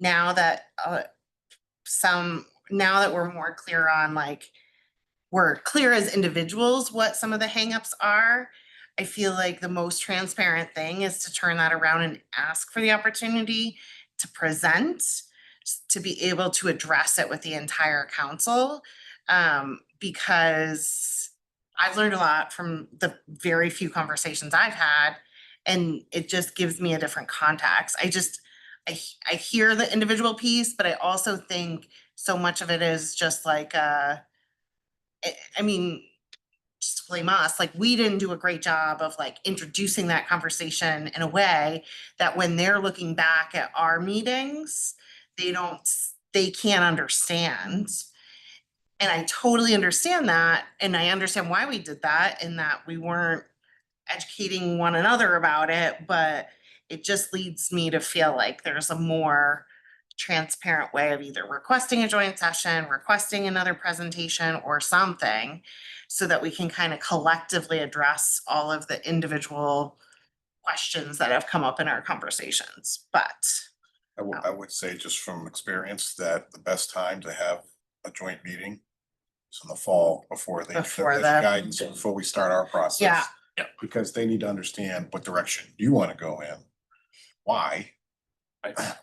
Now that we're more clear on we're clear as individuals what some of the hangups are. I feel like the most transparent thing is to turn that around and ask for the opportunity to present, to be able to address it with the entire council. Because I've learned a lot from the very few conversations I've had, and it just gives me a different context. I hear the individual piece, but I also think so much of it is just just to blame us, we didn't do a great job of introducing that conversation in a way that when they're looking back at our meetings, they can't understand. And I totally understand that, and I understand why we did that, in that we weren't educating one another about it, but it just leads me to feel like there's a more transparent way of either requesting a joint session, requesting another presentation or something, so that we can kind of collectively address all of the individual questions that have come up in our conversations. But I would say just from experience that the best time to have a joint meeting is in the fall before they give Before us the- guidance, before we start our process. Yeah. Because they need to understand what direction you want to go in, why.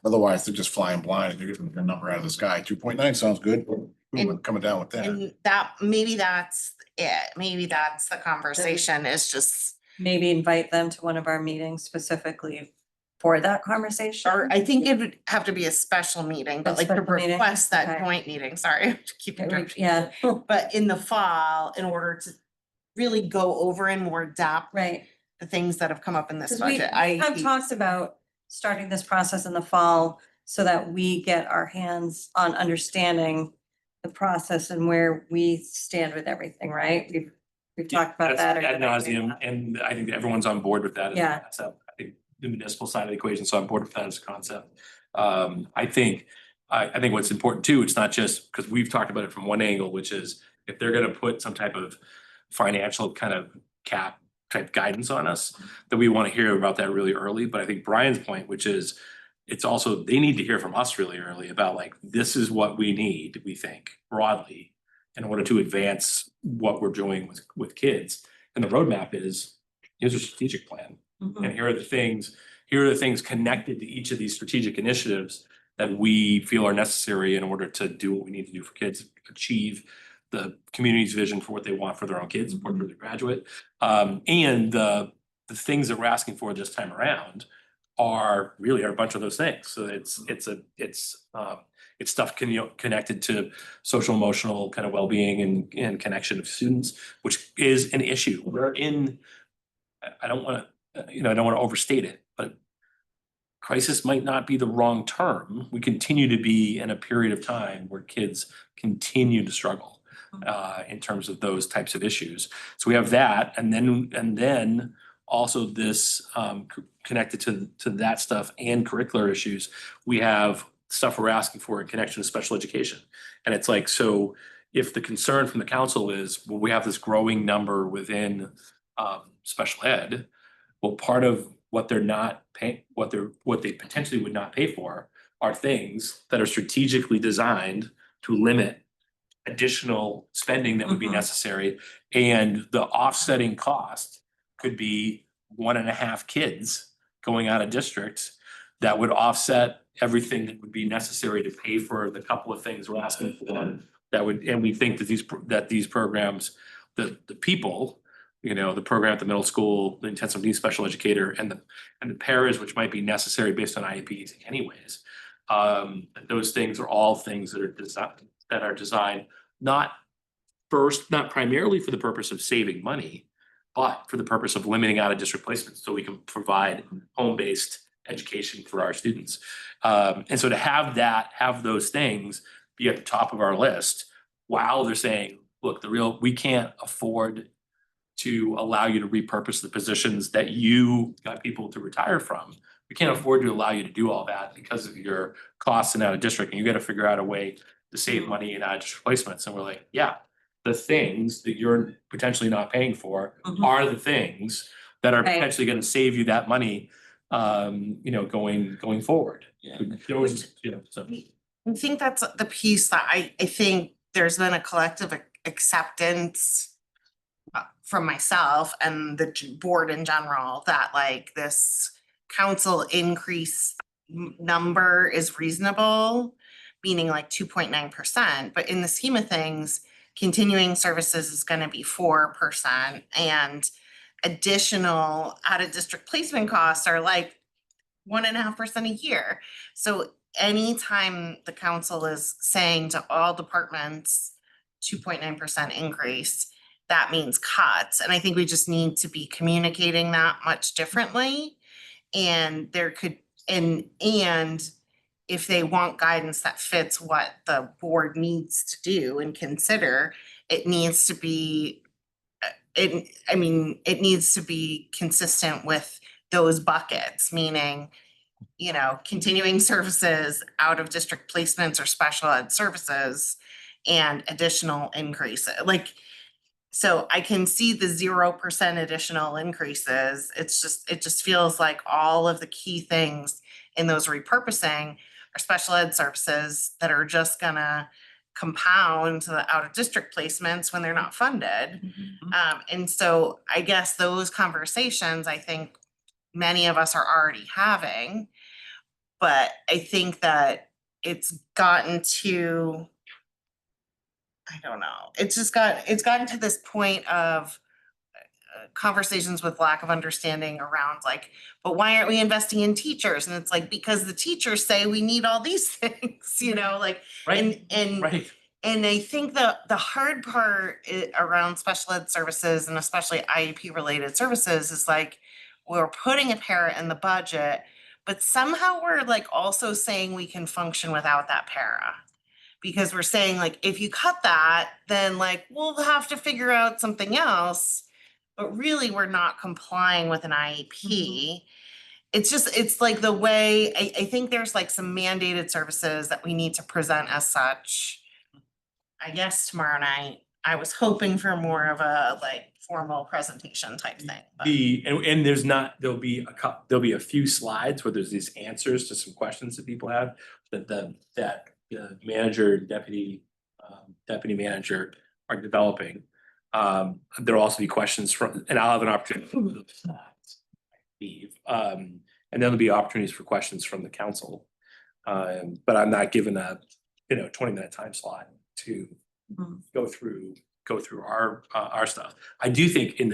Otherwise, they're just flying blind and they're getting a number out of the sky. 2.9 sounds good. We're coming down with that. and maybe that's it. Maybe that's the conversation, is just, Maybe invite them to one of our meetings specifically for that conversation. or I think it would have to be a special meeting, but A to special meeting? request that Okay. joint meeting, sorry, to keep interrupting. Yeah, But in the fall, in order to really go over in more depth right. the things that have come up in this 'Cause we budget. have talked about starting this process in the fall so that we get our hands on understanding the process and where we stand with everything, right? We've talked about That's that. or ad did I hear nauseam, that? and I think everyone's on board with that. as a Yeah. concept. I think the municipal side of the equation is on board with that as a concept. I think what's important too, it's not just, because we've talked about it from one angle, which is if they're gonna put some type of financial kind of cap type guidance on us, that we want to hear about that really early. But I think Brian's point, which is, it's also, they need to hear from us really early about like, this is what we need, we think broadly, in order to advance what we're doing with kids. And the roadmap is, here's a strategic plan. Mhm. And here are the things connected to each of these strategic initiatives that we feel are necessary in order to do what we need to do for kids, achieve the community's vision for what they want for their own kids, for their graduate. And the things that we're asking for this time around are a bunch of those things. So it's stuff connected to social emotional kind of well-being and connection of students, which is an issue. We're in, I don't want to overstate it, but crisis might not be the wrong term. We continue to be in a period of time where kids continue to struggle in terms of those types of issues. So we have that, and then also this connected to that stuff and curricular issues. We have stuff we're asking for in connection to special education, and it's like, so if the concern from the council is, well, we have this growing number within special ed, well, part of what they're not paying, what they potentially would not pay for are things that are strategically designed to limit additional spending that would be necessary. And the offsetting cost could be 1.5 kids going out of district that would offset everything that would be necessary to pay for the couple of things we're asking for. And we think that these programs, the people, the program at the middle school, the intensive needs special educator, and the paras, which might be necessary based on IEPs anyways. Those things are all things that are designed not primarily for the purpose of saving money, but for the purpose of limiting out of district placements, so we can provide home-based education for our students. And so to have those things be at the top of our list, while they're saying, look, we can't afford to allow you to repurpose the positions that you got people to retire from. We can't afford to allow you to do all that because of your costs and out of district, and you got to figure out a way to save money in out of district placements. And we're like, yeah, the things that you're potentially not paying for are the things that are Right. potentially going to save you that money, going forward. So. I think that's the piece that I think there's been a collective acceptance from myself and the board in general that like this council increase number is reasonable, meaning like 2.9%. But in the scheme of things, continuing services is going to be 4%, and additional out of district placement costs are like 1.5% a year. So anytime the council is saying to all departments 2.9% increase, that means cuts. And I think we just need to be communicating that much differently. And and if they want guidance that fits what the board needs to do and consider, it needs to be it needs to be consistent with those buckets, meaning, continuing services, out of district placements or special ed services, and additional increases. So I can see the 0% additional increases. It just feels like all of the key things in those repurposing are special ed services that are just gonna compound the out of district placements when they're not funded. And so I guess those conversations, I think many of us are already having, but I think that it's gotten to, I don't know, it's gotten to this point of conversations with lack of understanding around like, but why aren't we investing in teachers? And it's like, because the teachers say we need all these things, Right. and Right. and I think the hard part around special ed services and especially IEP related services is like, we're putting a para in the budget, but somehow we're like also saying we can function without that para. Because we're saying like, if you cut that, then like, we'll have to figure out something else. But really, we're not complying with an IEP. It's just, it's like the way, I think there's like some mandated services that we need to present as such. I guess tomorrow night, I was hoping for more of a like formal presentation type thing. But And there's not, there'll be there'll be a few slides where there's these answers to some questions that people have that the manager, deputy manager are developing. There'll also be questions from, and I'll have an opportunity. And then there'll be opportunities for questions from the council. But I'm not given a, 20-minute time slot to go through our stuff. I do think in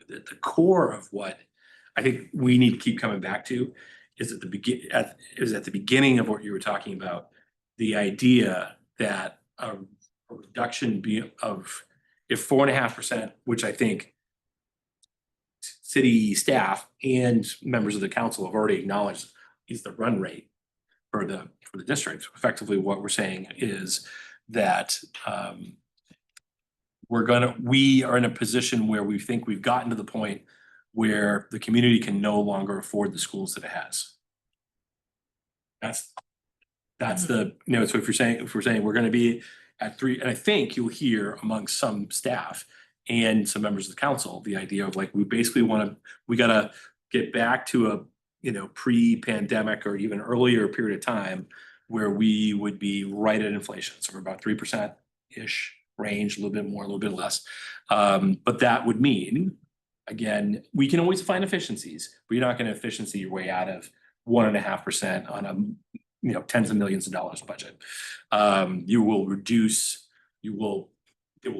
the core of what I think we need to keep coming back to is at the beginning of what you were talking about, the idea that a reduction of if 4.5%, which I think city staff and members of the council have already acknowledged is the run rate for the district. Effectively, what we're saying is that we are in a position where we think we've gotten to the point where the community can no longer afford the schools that it has. That's the, so if we're saying we're gonna be at 3, and I think you'll hear amongst some staff and some members of the council, the idea of like, we basically we gotta get back to a, pre-pandemic or even earlier period of time where we would be right at inflation. So we're about 3%-ish range, a little bit more, a little bit less. But that would mean, again, we can always find efficiencies, but you're not gonna efficiency your way out of 1.5% on a, tens of millions of dollars budget. You will reduce, it will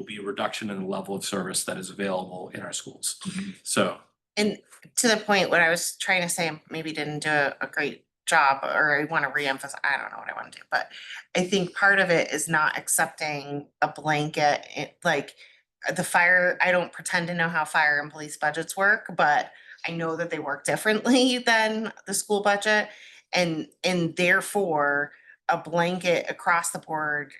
be a reduction in the level of service that is available in our schools. So. and to the point, what I was trying to say, maybe didn't do a great job, or I want to reemphasize, I don't know what I want to do, but I think part of it is not accepting a blanket, like the fire, I don't pretend to know how fire and police budgets work, but I know that they work differently than the school budget. And therefore, a blanket across the board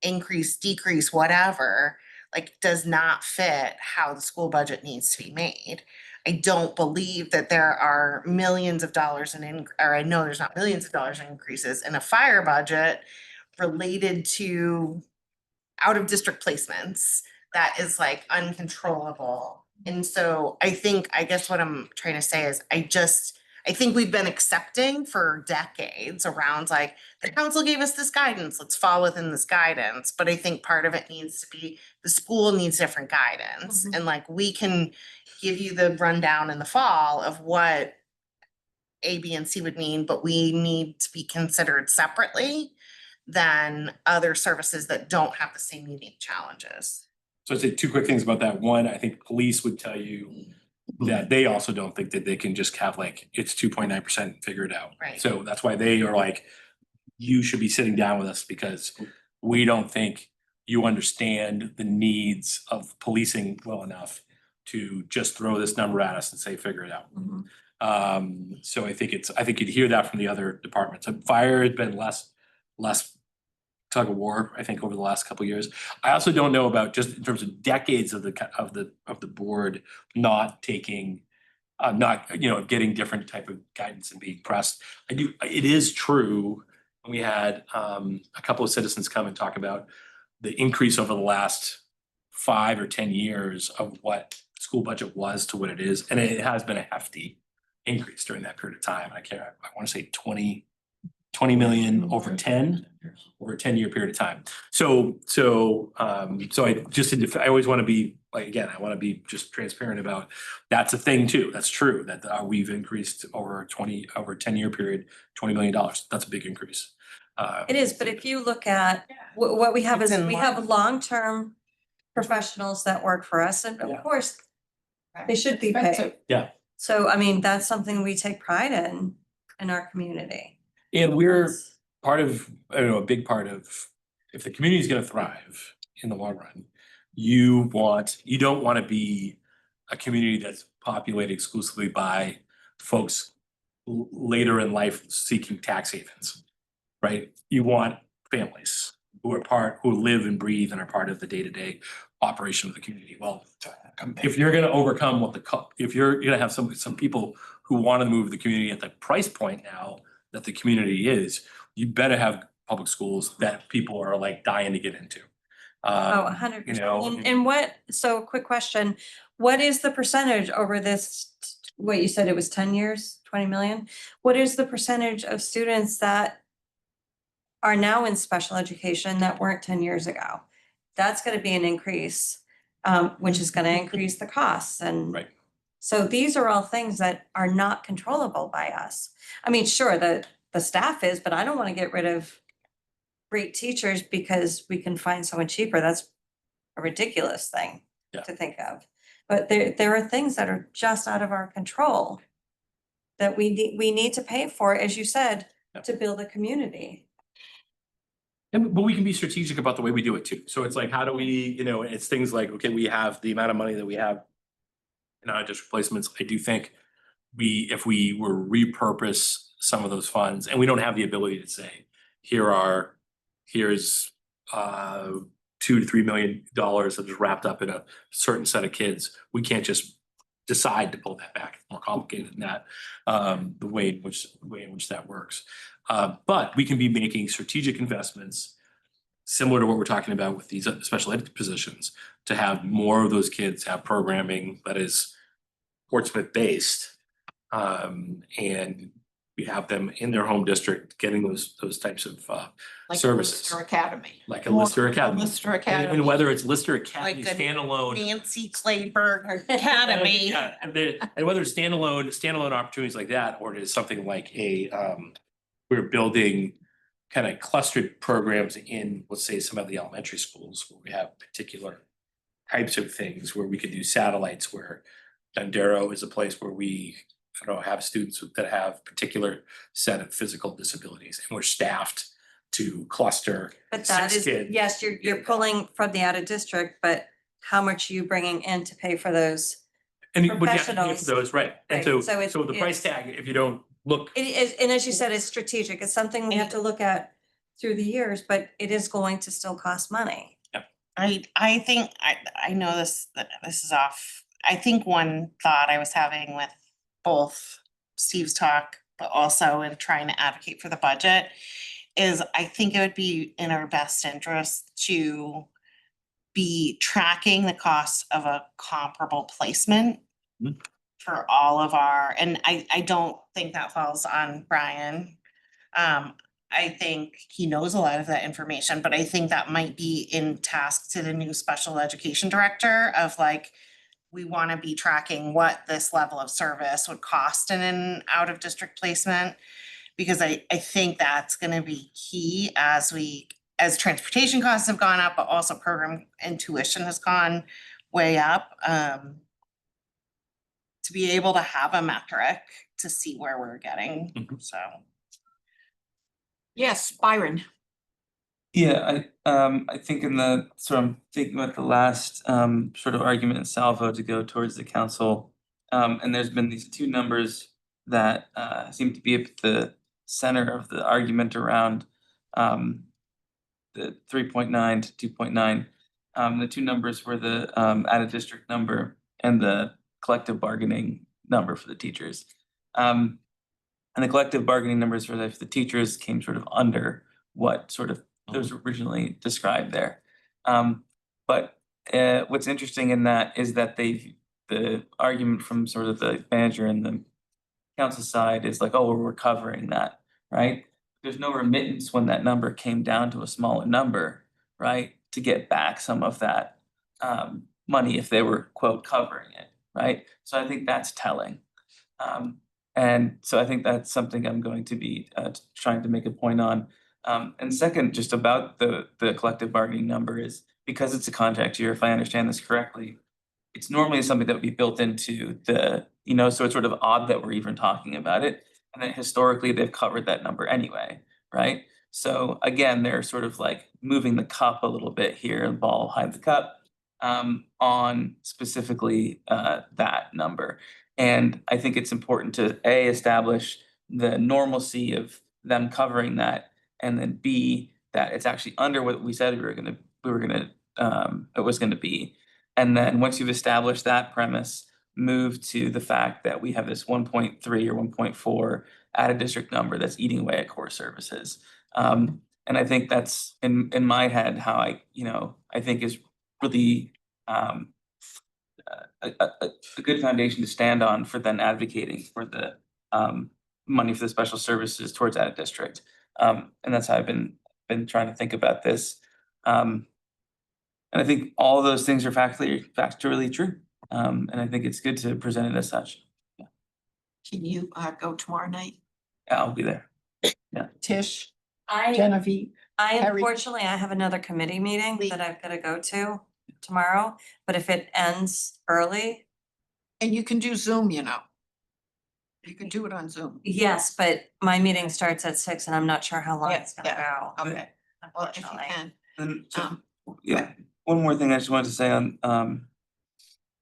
increase, decrease, whatever, like does not fit how the school budget needs to be made. I don't believe that there are millions of dollars or I know there's not millions of dollars in increases in a fire budget related to out of district placements that is like uncontrollable. And so I guess what I'm trying to say is I think we've been accepting for decades around like, the council gave us this guidance, let's fall within this guidance. But I think part of it needs to be, the school needs different guidance. And like, we can give you the rundown in the fall of what A, B, and C would mean, but we need to be considered separately than other services that don't have the same unique challenges. So I'd say 2 quick things about that. One, I think police would tell you that they also don't think that they can just have like, it's 2.9%, figure it out. Right. So that's why they are like, you should be sitting down with us because we don't think you understand the needs of policing well enough to just throw this number at us and say, figure it out. So I think you'd hear that from the other departments. Fire has been less tug of war, I think, over the last couple of years. I also don't know about, just in terms of decades of the board not taking, getting different type of guidance and being pressed. It is true. We had a couple of citizens come and talk about the increase over the last 5 or 10 years of what school budget was to what it is, and it has been a hefty increase during that period of time. I want to say 20 million over a 10-year period of time. So I always want to be, like, again, I want to be just transparent about, that's a thing too. That's true that we've increased over a 10-year period, $20 million. That's a big increase. It is, but if you look at what we have is, we have long-term professionals that work for us, and of course, they should be paid. Yeah. So, I mean, that's something we take pride in our community. And we're a big part of, if the community is going to thrive in the long run, you don't want to be a community that's populated exclusively by folks later in life seeking tax havens, right? You want families. who live and breathe and are part of the day-to-day operation of the community. Well, if you're gonna overcome if you're gonna have some people who wanna move the community at the price point now that the community is, you better have public schools that people are like dying to get into. Oh, Um, 100%. you know, And what, so quick question, what is the percentage over this, what you said it was 10 years, 20 million? What is the percentage of students that are now in special education that weren't 10 years ago? That's gonna be an increase, which is gonna increase the costs and. Right. So these are all things that are not controllable by us. I mean, sure, the staff is, but I don't wanna get rid of great teachers because we can find someone cheaper. That's a ridiculous thing Yeah. to think of. But there are things that are just out of our control that we need to pay for, as you said, Yeah. to build a community. but we can be strategic about the way we do it too. So it's like, how do we, it's things like, okay, we have the amount of money that we have in our district placements. I do think if we were repurpose some of those funds, and we don't have the ability to say, here's $2 to $3 million that is wrapped up in a certain set of kids. We can't just decide to pull that back. It's more complicated than that, the way in which that works. But we can be making strategic investments similar to what we're talking about with these special ed positions, to have more of those kids have programming that is Portsmouth based. And we have them in their home district getting those types of Like services. Lister Academy. Like a Lister Academy. Lister Academy. And whether it's Lister Academy Like a standalone. Nancy Clayburgh Academy. Yeah, and whether it's standalone opportunities like that, or it is something like we're building kind of clustered programs in, let's say, some of the elementary schools where we have particular types of things where we could do satellites, where Dondero is a place where we, have students that have particular set of physical disabilities, and we're staffed to cluster But that 6 is, kids. yes, you're pulling from the out of district, but how much are you bringing in to pay for those? And but you have to pay professionals. for those, right? And Right, so so the price it's- tag, if you don't look. It is, and as you said, it's strategic. It's something we have to look at through the years, but it is going to still cost money. I think, I know that this is off. I think one thought I was having with both Steve's talk, but also in trying to advocate for the budget, is I think it would be in our best interest to be tracking the cost of a comparable placement Mhm. for all of and I don't think that falls on Brian. I think he knows a lot of that information, but I think that might be in task to the new special education director of like, we want to be tracking what this level of service would cost in an out of district placement. Because I think that's gonna be key as transportation costs have gone up, but also program and tuition has gone way up. To be able to have a metric to see where we're getting, Mhm. so. Yes, Byron. Yeah, I think I'm thinking about the last sort of argument in salvo to go towards the council. And there's been these two numbers that seem to be at the center of the argument around the 3.9 to 2.9. The two numbers were the out of district number and the collective bargaining number for the teachers. And the collective bargaining numbers for the teachers came sort of under what sort of was originally described there. But what's interesting in that is that the argument from sort of the manager and the council side is like, oh, we're recovering that, right? There's no remittance when that number came down to a smaller number, right? To get back some of that money if they were, quote, covering it, right? So I think that's telling. And so I think that's something I'm going to be trying to make a point on. And second, just about the collective bargaining number is because it's a contract year, if I understand this correctly, it's normally something that would be built into the, so it's sort of odd that we're even talking about it. And then historically, they've covered that number anyway, right? So again, they're sort of like moving the cup a little bit here, the ball behind the cup, on specifically that number. And I think it's important to establish the normalcy of them covering that, and then B, that it's actually under what we said it was gonna be. And then once you've established that premise, move to the fact that we have this 1.3 or 1.4 added district number that's eating away at core services. And I think that's in my head how I think is really a good foundation to stand on for then advocating for the money for the special services towards that district. And that's how I've been trying to think about this. And I think all of those things are factually true. And I think it's good to present it as such. Can you go tomorrow night? Yeah, I'll be there. Tish, I Genevieve, Harry. unfortunately, I have another committee meeting that I've gotta go to tomorrow, but if it ends early, and you can do Zoom, you know. You can do it on Zoom. yes, but my meeting starts at 6 and I'm not sure how long it's gonna go. Okay, well, if you Unfortunately. can, And so, um, yeah, one more thing I just wanted to say on,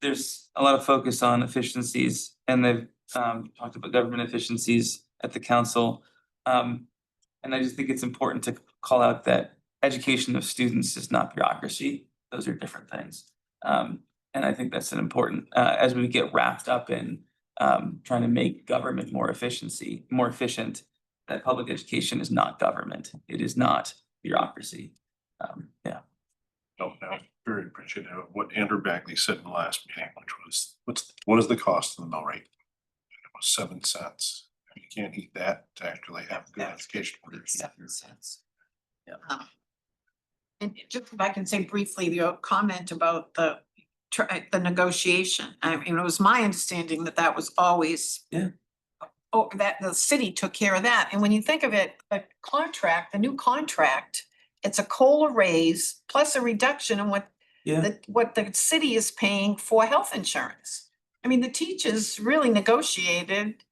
there's a lot of focus on efficiencies and they've talked about government efficiencies at the council. And I just think it's important to call out that education of students is not bureaucracy. Those are different things. And I think that's an important, as we get wrapped up in trying to make government more efficient, that public education is not government. It is not bureaucracy. Yeah. No, very appreciative of what Andrew Bagley said in the last meeting, which was, what is the cost of the mill rate? It was 7 cents. You can't eat that to actually have good education. for your kids. 7 cents. And just if I can say briefly, your comment about the negotiation, I mean, it was my understanding that that was always. Yeah. Oh, that the city took care of that, and when you think of it, the new contract, it's a COLA raise plus a reduction in what the city is paying for health insurance. I mean, the teachers really negotiated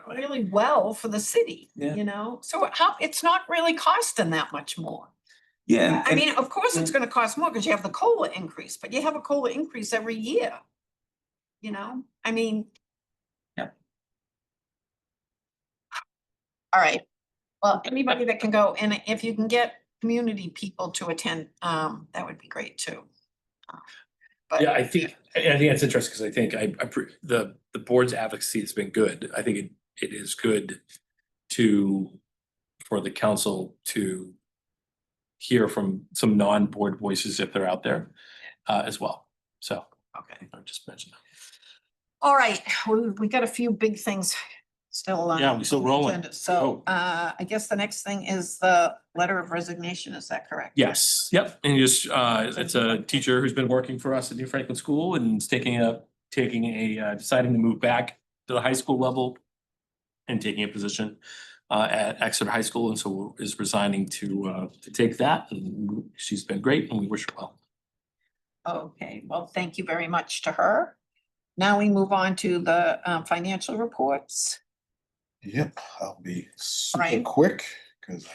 really well for the city, Yeah. you know, so it's not really costing that much more. Yeah. I mean, of course, it's gonna cost more because you have the COLA increase, but you have a COLA increase every year. You know, I mean. Yeah. All right, well, anybody that can go, and if you can get community people to attend, that would be great too. But Yeah, I think that's interesting, because I think the board's advocacy has been good. I think it is good for the council to hear from some non-board voices if they're out there as well. So Okay. I just mentioned that. All right, we got a few big things still. Yeah, we still on the rolling. agenda. So, I guess the next thing is the letter of resignation, is that correct? Yes, yep, and it's a teacher who's been working for us at New Franklin School and is deciding to move back to the high school level and taking a position at Exeter High School, and so is resigning to take that, and she's been great and we wish her well. Okay, well, thank you very much to her. Now we move on to the financial reports. Yep, I'll be super Right. quick, because I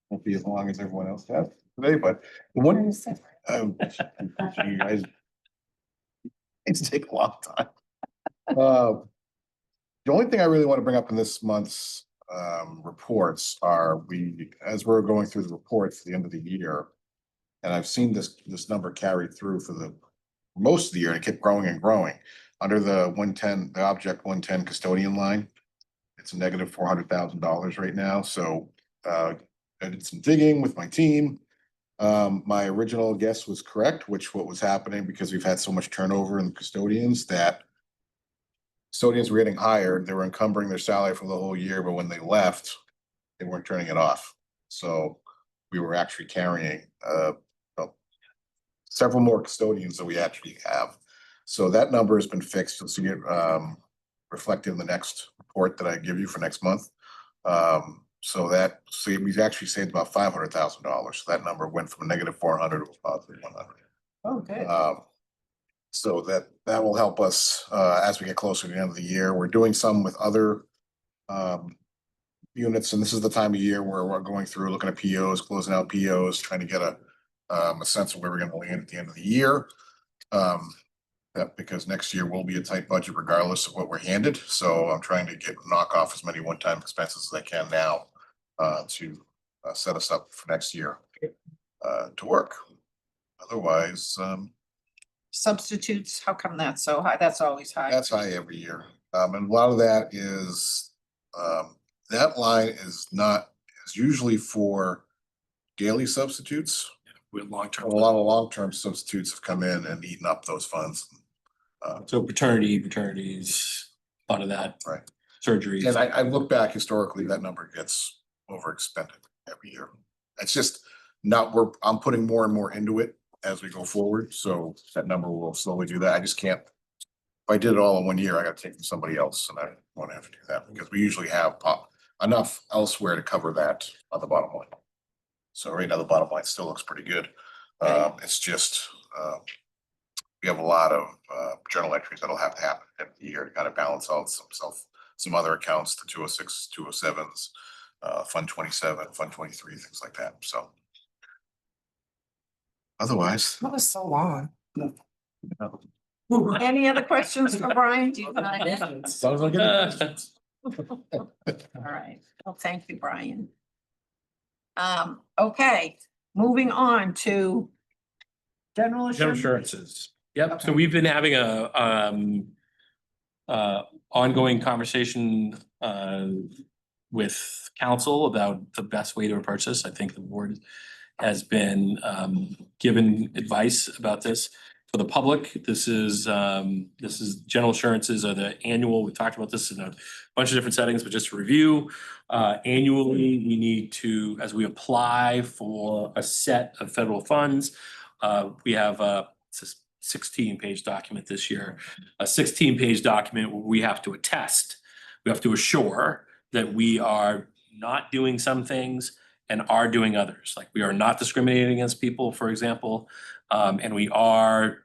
won't be as long as everyone else has today, but the one, you guys. It's take a long time. The only thing I really want to bring up in this month's reports are as we're going through the reports at the end of the year. And I've seen this number carried through for the most of the year, and it kept growing and growing. Under the 110, the object 110 custodian line, it's a negative $400,000 right now. So I did some digging with my team. My original guess was correct, what was happening, because we've had so much turnover in custodians that custodians were getting hired, they were encumbering their salary for the whole year, but when they left, they weren't turning it off. So we were actually carrying several more custodians than we actually have. So that number has been fixed. You'll see it reflected in the next report that I give you for next month. So we've actually saved about $500,000. So that number went from a negative 400 to a positive 100. Okay. So that will help us as we get closer to the end of the year. We're doing some with other units, and this is the time of year where we're going through, looking at POs, closing out POs, trying to get a sense of where we're going to land at the end of the year. Because next year will be a tight budget regardless of what we're handed. So I'm trying to knock off as many one-time expenses as I can now to set us up for next year to work. Otherwise, Substitutes, how come that's so high? That's always high. that's high every year. And a lot of that is, that line is usually for daily substitutes. With A long-term. lot of long-term substitutes have come in and eaten up those funds. So paternities, a lot of that. Right. Surgeries. And I look back historically, that number gets overexpended every year. It's just not, I'm putting more and more into it as we go forward, so that number will slowly do that. I just can't. If I did it all in 1 year, I gotta take from somebody else, and I won't have to do that, because we usually have enough elsewhere to cover that on the bottom line. So right now, the bottom line still looks pretty good. It's just, we have a lot of journal entries that'll have to happen every year to kind of balance out some other accounts, the 206, 207s, Fund 27, Fund 23, things like that, so. Otherwise. That was so long. Any other questions for Brian? Sounds like it. All right, well, thank you, Brian. Okay, moving on to general General insurance. assurances. Yep, so Okay. we've been having a ongoing conversation with council about the best way to approach this. I think the board has been given advice about this. For the public, this is general assurances are the annual, we talked about this in a bunch of different settings, but just to review. Annually, we need to, as we apply for a set of federal funds, we have it's a 16-page document this year, a 16-page document where we have to attest, we have to assure that we are not doing some things and are doing others. Like we are not discriminating against people, for example, and we are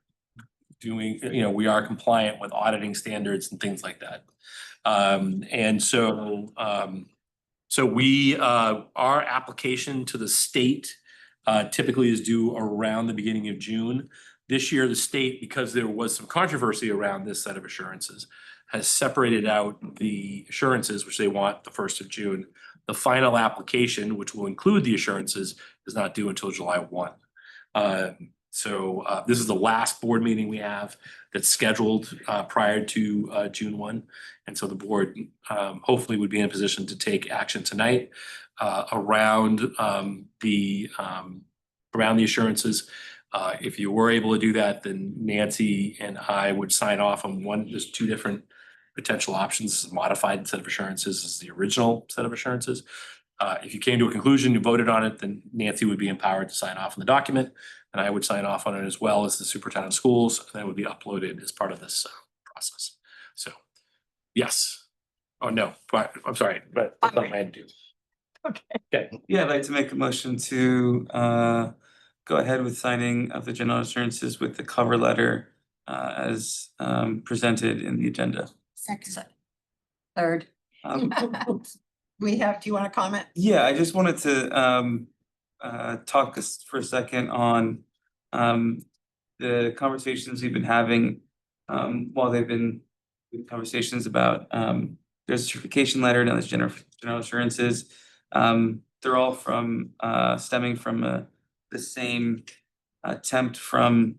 doing, we are compliant with auditing standards and things like that. So we, our application to the state typically is due around the beginning of June. This year, the state, because there was some controversy around this set of assurances, has separated out the assurances, which they want the 1st of June. The final application, which will include the assurances, is not due until July 1. So this is the last board meeting we have that's scheduled prior to June 1. And so the board hopefully would be in a position to take action tonight around the assurances. If you were able to do that, then Nancy and I would sign off on one. There's 2 different potential options. Modified set of assurances is the original set of assurances. If you came to a conclusion, you voted on it, then Nancy would be empowered to sign off on the document, and I would sign off on it as well as the superintendent of schools, and that would be uploaded as part of this process. So, yes. Oh, no, but I'm sorry, but that's not my hand to do. Okay. Yeah, I'd like to make a motion to go ahead with signing of the general assurances with the cover letter as presented in the agenda. Second. Third. Um, Do you want to comment? Yeah, I just wanted to talk for a second on the conversations we've been having while they've been conversations about there's a certification letter, now there's general assurances. They're all from stemming from the same attempt from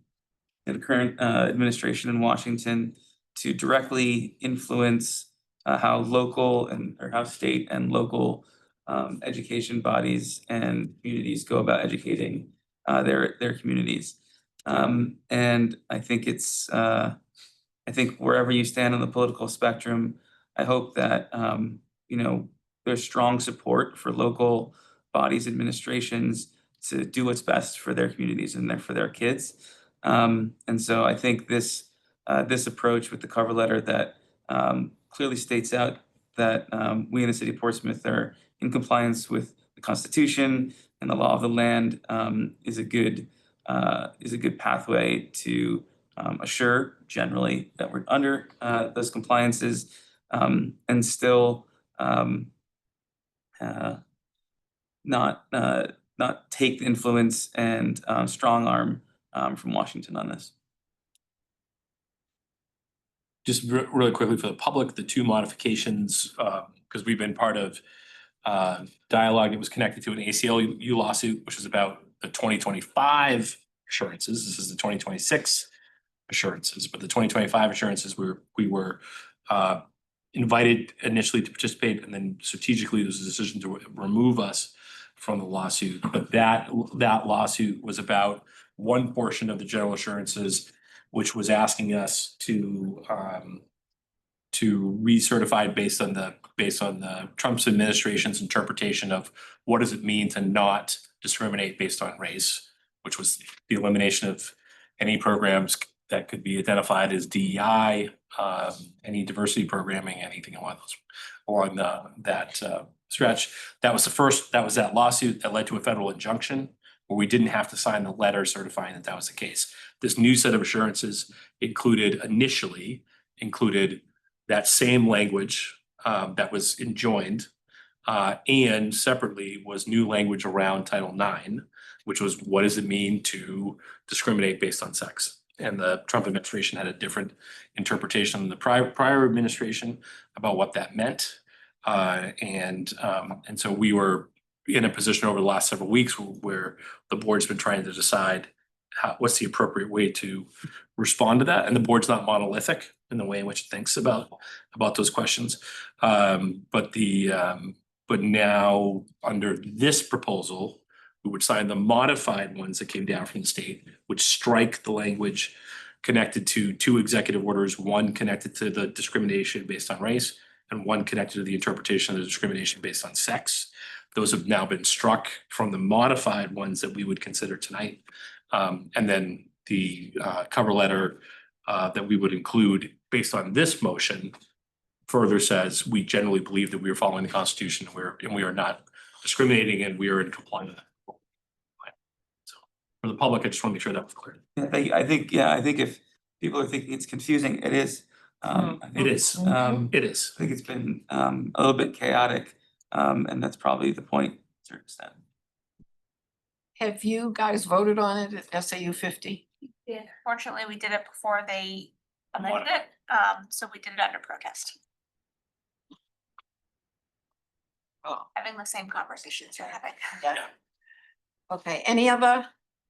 the current administration in Washington to directly influence how local or how state and local education bodies and communities go about educating their communities. And I think I think wherever you stand on the political spectrum, I hope that there's strong support for local bodies, administrations to do what's best for their communities and for their kids. And so I think this approach with the cover letter that clearly states out that we in the city of Portsmouth are in compliance with the Constitution and the law of the land is a good pathway to assure generally that we're under those compliances and still not take the influence and strong arm from Washington on this. Just really quickly for the public, the 2 modifications, because we've been part of dialogue that was connected to an ACLU lawsuit, which is about the 2025 assurances. This is the 2026 assurances, but the 2025 assurances we were invited initially to participate, and then strategically there was a decision to remove us from the lawsuit. But that lawsuit was about one portion of the general assurances, which was asking us to recertify based on the Trump's administration's interpretation of what does it mean to not discriminate based on race, which was the elimination of any programs that could be identified as DEI, any diversity programming, anything along that stretch. That was that lawsuit that led to a federal injunction where we didn't have to sign the letter certifying that that was the case. This new set of assurances initially included that same language that was enjoined, and separately was new language around Title IX, which was what does it mean to discriminate based on sex? And the Trump administration had a different interpretation than the prior administration about what that meant. And so we were in a position over the last several weeks where the board's been trying to decide what's the appropriate way to respond to that. And the board's not monolithic in the way in which it thinks about those questions. But now under this proposal, we would sign the modified ones that came down from the state, which strike the language connected to two executive orders, one connected to the discrimination based on race and one connected to the interpretation of the discrimination based on sex. Those have now been struck from the modified ones that we would consider tonight. And then the cover letter that we would include based on this motion further says we generally believe that we are following the Constitution and we are not discriminating and we are in compliance. So for the public, I just want to make sure that was clear. Yeah, I think if people are thinking it's confusing, it is. It is. It is. I think it's been a little bit chaotic, and that's probably the point to a certain extent. Have you guys voted on it at SAU 50? Yeah, fortunately, we did it before they amended it, so we did it under protest. Oh, Having the same conversations you're having. yeah. Okay, any other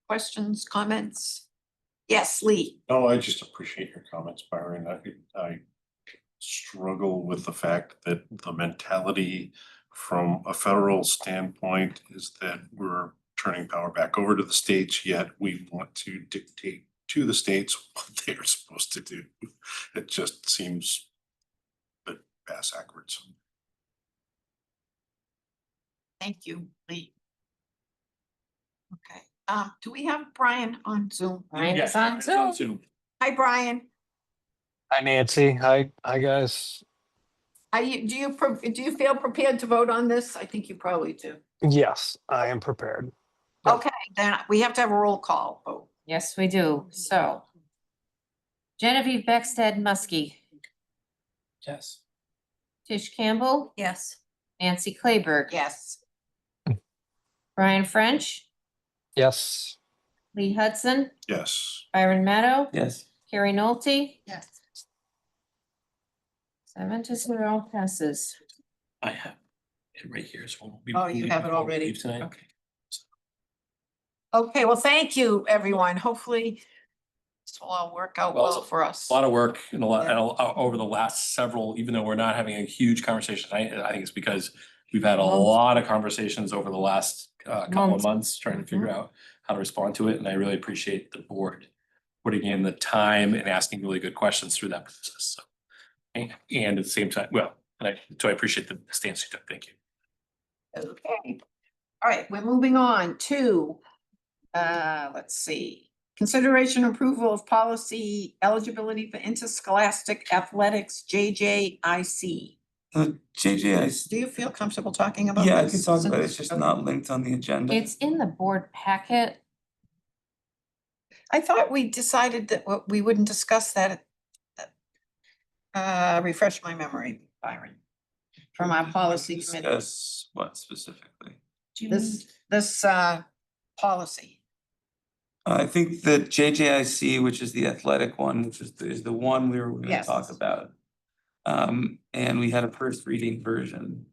questions, comments? Yes, Lee. No, I just appreciate your comments, Byron. I struggle with the fact that the mentality from a federal standpoint is that we're turning power back over to the states, yet we want to dictate to the states what they're supposed to do. It just seems a bit backwards. Thank you, Lee. Okay, do we have Brian on Zoom? Brian is on Zoom. Hi, Brian. Hi, Nancy. Hi, guys. Do you feel prepared to vote on this? I think you probably do. Yes, I am prepared. Yep. Okay, then we have to have a roll call vote. Yes, we do. So Genevieve Beckstead Muskie, Yes. Tish Campbell, Yes. Nancy Clayberg, Yes. Brian French, Yes. Lee Hudson, Yes. Byron Meadow, Yes. Carrie Nolte, Yes. 7-0 passes. I have it right here. So Oh, you have it before we already? leave tonight. Okay. Okay, well, thank you, everyone. Hopefully this will all work out Well, well it's for us. A lot of work and Yeah. over the last several, even though we're not having a huge conversation tonight, I think it's because we've had a Months. lot of conversations over the last couple of Months. months trying to figure out how to respond to it. And I really appreciate the board putting in the time and asking really good questions through that process. So, and at the same time, I appreciate the stance you took. Thank you. Okay. All right, we're moving on to, let's see. Consideration approval of policy eligibility for interscholastic athletics, JJIC. JJI, Do you feel comfortable talking about yeah, I this? can talk about it, it's just not linked on the agenda. It's in the board packet. I thought we decided that we wouldn't discuss that. Refresh my memory, Byron. From our policy committee, Discuss what specifically? this policy. I think the JJIC, which is the athletic one, which is the one we were gonna Yes. talk about. And we had a first reading version.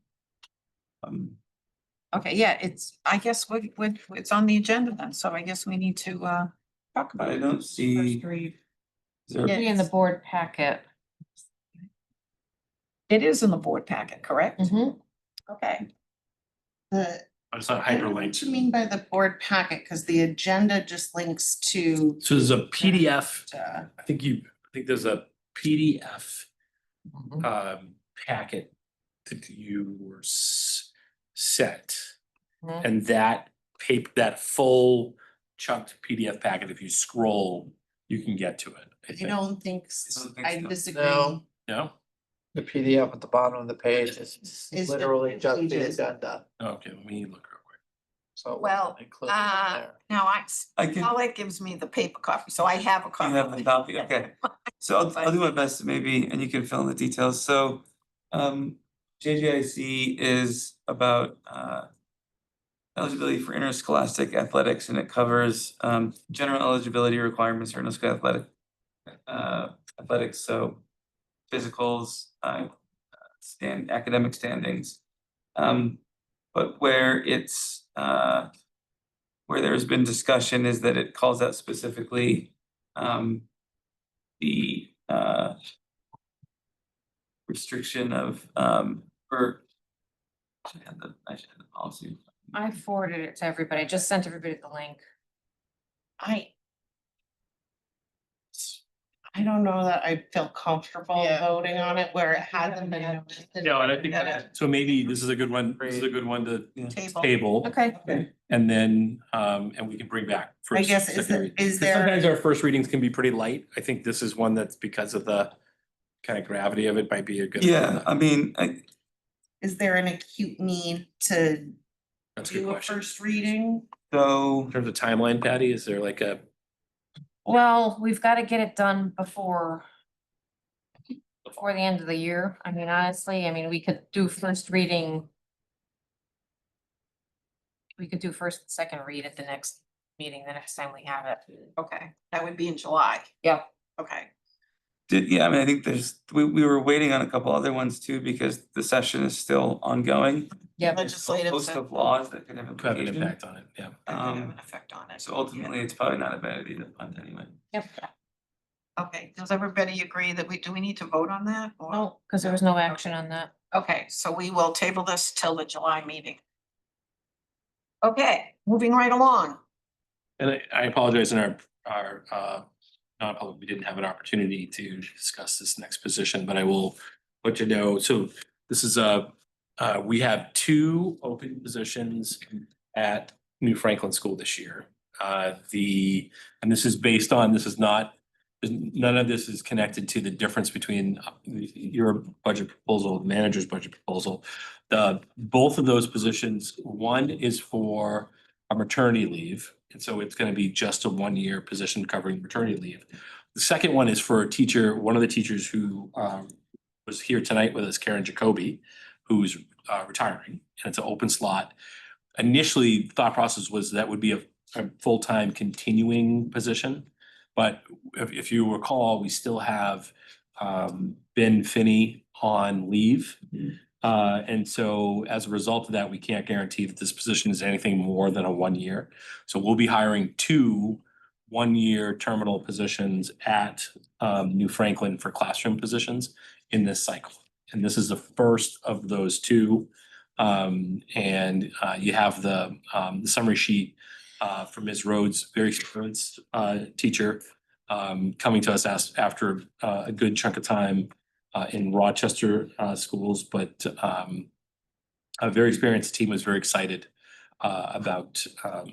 Okay, yeah, I guess it's on the agenda then, so I guess we need to talk about I it. don't see. First read. Is there- Be in the board packet. It is in the board packet, correct? Okay. The, It's not I don't know what hyperlinked. you mean by the board packet, because the agenda just links to. So there's a PDF, uh, I think there's a PDF packet that you were sent. Mhm. And that full chunked PDF packet, if you scroll, you can get to it. I I think. don't think, don't think I so. disagree. No. No? The PDF at the bottom of the page is Is literally it just the pages? agenda, Okay, let me look real quick. so. Well, include it in there. now I can. Paulette gives me the paper copy, so I have a You copy. have the copy, okay. So I'll do my best maybe, and you can fill in the details. So JJIC is about eligibility for interscholastic athletics, and it covers general eligibility requirements for interscholastic athletics, so physicals, academic standings. But where where there's been discussion is that it calls out specifically the restriction of for I should have the policy. I forwarded it to everybody, just sent everybody the link. I don't know that I feel comfortable Yeah. voting on it where it hasn't been noticed. No, and I think, Yeah. so maybe this is a good one, to Table. table. Okay. And then, and we can bring back. I first, guess, second read. is 'Cause there, Sometimes our first readings can be pretty light. I think this is one that's because of the kind of gravity of it might be a good. Yeah, I mean, is there an acute need to That's a good do a question. first reading? so In terms of timeline, Patty, is there like a? Well, we've got to get it done before the end of the year. I mean, honestly, we could do first reading. We could do first and second read at the next meeting, the next time we have it. Okay, that would be in July. Yep. Okay, yeah, I mean, I think we were waiting on a couple other ones too, because the session is still ongoing. Yep. legislative. Host of laws that could have Have an implication. impact on it, yeah. That could have an effect on it. So ultimately, it's probably not a bad idea to punt anyway. Yep. Okay, does everybody agree that do we need to vote on that? or- No, because there was no action on that. Okay, so we will table this till the July meeting. Okay, moving right along. And I apologize in our non-public, we didn't have an opportunity to discuss this next position, but I will let you know. So this is we have 2 open positions at New Franklin School this year. And this is based on, none of this is connected to the difference between your budget proposal, the manager's budget proposal. Both of those positions, one is for a maternity leave, and so it's gonna be just a 1-year position covering maternity leave. The second one is for a teacher, one of the teachers who was here tonight with us, Karen Jacoby, who's retiring, and it's an open slot. Initially, the thought process was that would be a full-time continuing position. But if you recall, we still have Ben Finney on leave. And so as a result of that, we can't guarantee that this position is anything more than a 1 year. So we'll be hiring 2 1-year terminal positions at New Franklin for classroom positions in this cycle. And this is the first of those 2. And you have the summary sheet from Ms. Rhodes, very experienced teacher, coming to us after a good chunk of time in Rochester schools, but a very experienced team, was very excited about her.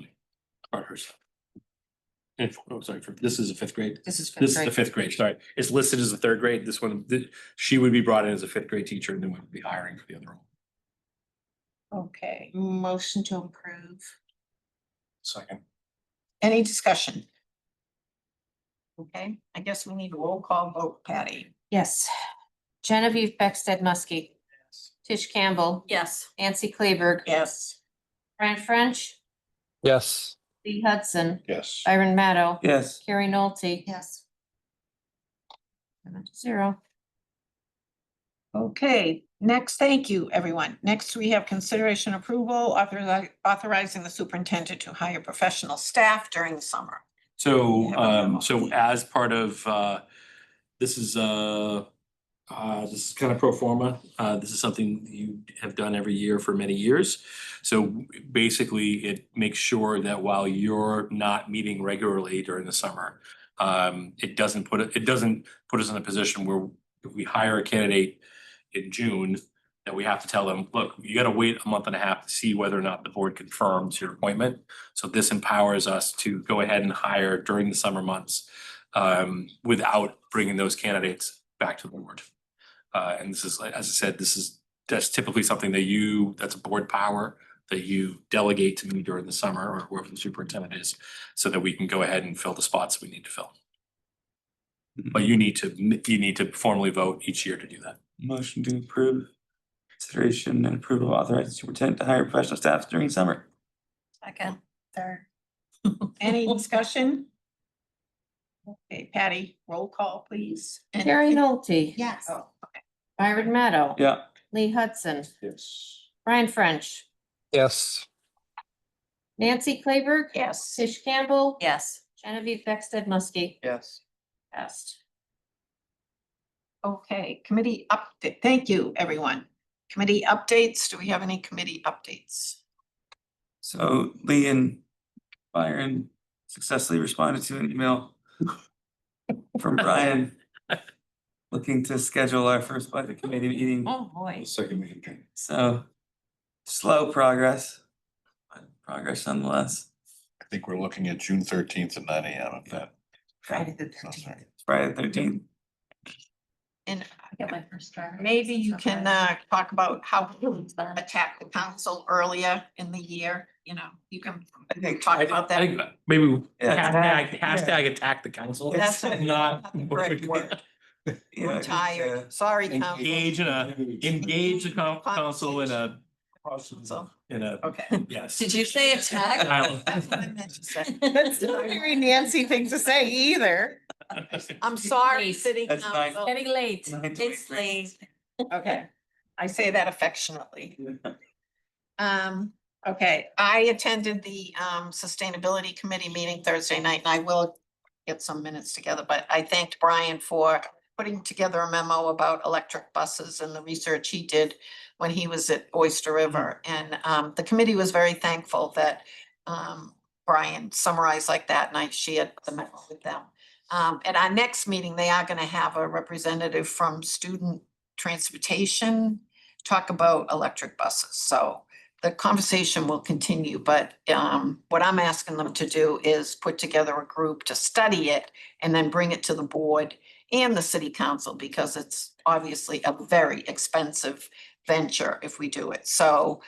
Sorry, this is a 5th grade. This is This is the 5th grade, sorry. It's listed as a 3rd grade. This one, she would be brought in as a 5th grade teacher, and then we would be hiring for the other role. Okay, Motion to approve. Second. any discussion? Okay, I guess we need a roll call vote, Patty. Yes. Genevieve Beckstead Muskie. Tish Campbell. Yes. Nancy Kleberg. Yes. Fran French. Yes. Lee Hudson. Yes. Byron Maddow. Yes, Carrie Nolte. Yes. 7-0. Okay, Next, thank you, everyone. Next, we have consideration approval authorizing the superintendent to hire professional staff during the summer. So, have a memo. so as part of, this is kind of pro forma. This is something you have done every year for many years. So basically, it makes sure that while you're not meeting regularly during the summer, it doesn't put us in a position where if we hire a candidate in June, that we have to tell them, look, you gotta wait a month and a half to see whether or not the board confirms your appointment. So this empowers us to go ahead and hire during the summer months without bringing those candidates back to the board. And this is, as I said, that's typically something that's a board power that you delegate to me during the summer or whoever the superintendent is, so that we can go ahead and fill the spots we need to fill. But you need to formally vote each year to do that. Motion to approve consideration and approval of authorizing superintendent to hire professional staff during summer. Second, third. Any discussion? Okay, Patty, roll call, please. And- Carrie Nolte. Yes. Oh, okay. Byron Meadow. Yeah. Lee Hudson. Yes. Brian French. Yes. Nancy Claiberg. Yes. Tish Campbell. Yes. Genevieve Beckstead Muskie. Yes. Passed. Okay, committee update. Thank you, everyone. Committee updates. Do we have any committee updates? So Lee and Byron successfully responded to an email from Brian looking to schedule our first budget committee meeting. Oh, boy. Second meeting. So slow progress, but progress nonetheless. I think we're looking at June 13th at 9 AM on that. Friday the Sounds 13th. right. It's Friday the 13th. And I got my first driver. maybe you can talk about how to attack the council earlier in the year, you know, you can talk about I that. think maybe Yeah. hashtag attack the council. That's it. Not. Great work. You know, We're tired. Sorry, council. Engage the council in a, So, Okay. yes. Did you say attack? Dialogue. that's what I meant to say. That's not a very Nancy thing to say either. I'm sorry, Late. city That's fine. council. Getting late. It's late. Okay, I say that affectionately. Okay, I attended the sustainability committee meeting Thursday night, and I will get some minutes together, but I thanked Brian for putting together a memo about electric buses and the research he did when he was at Oyster River. And the committee was very thankful that Brian summarized like that, and I shared the memo with them. At our next meeting, they are gonna have a representative from student transportation talk about electric buses. So the conversation will continue, but what I'm asking them to do is put together a group to study it and then bring it to the board and the city council, because it's obviously a very expensive venture if we do it. So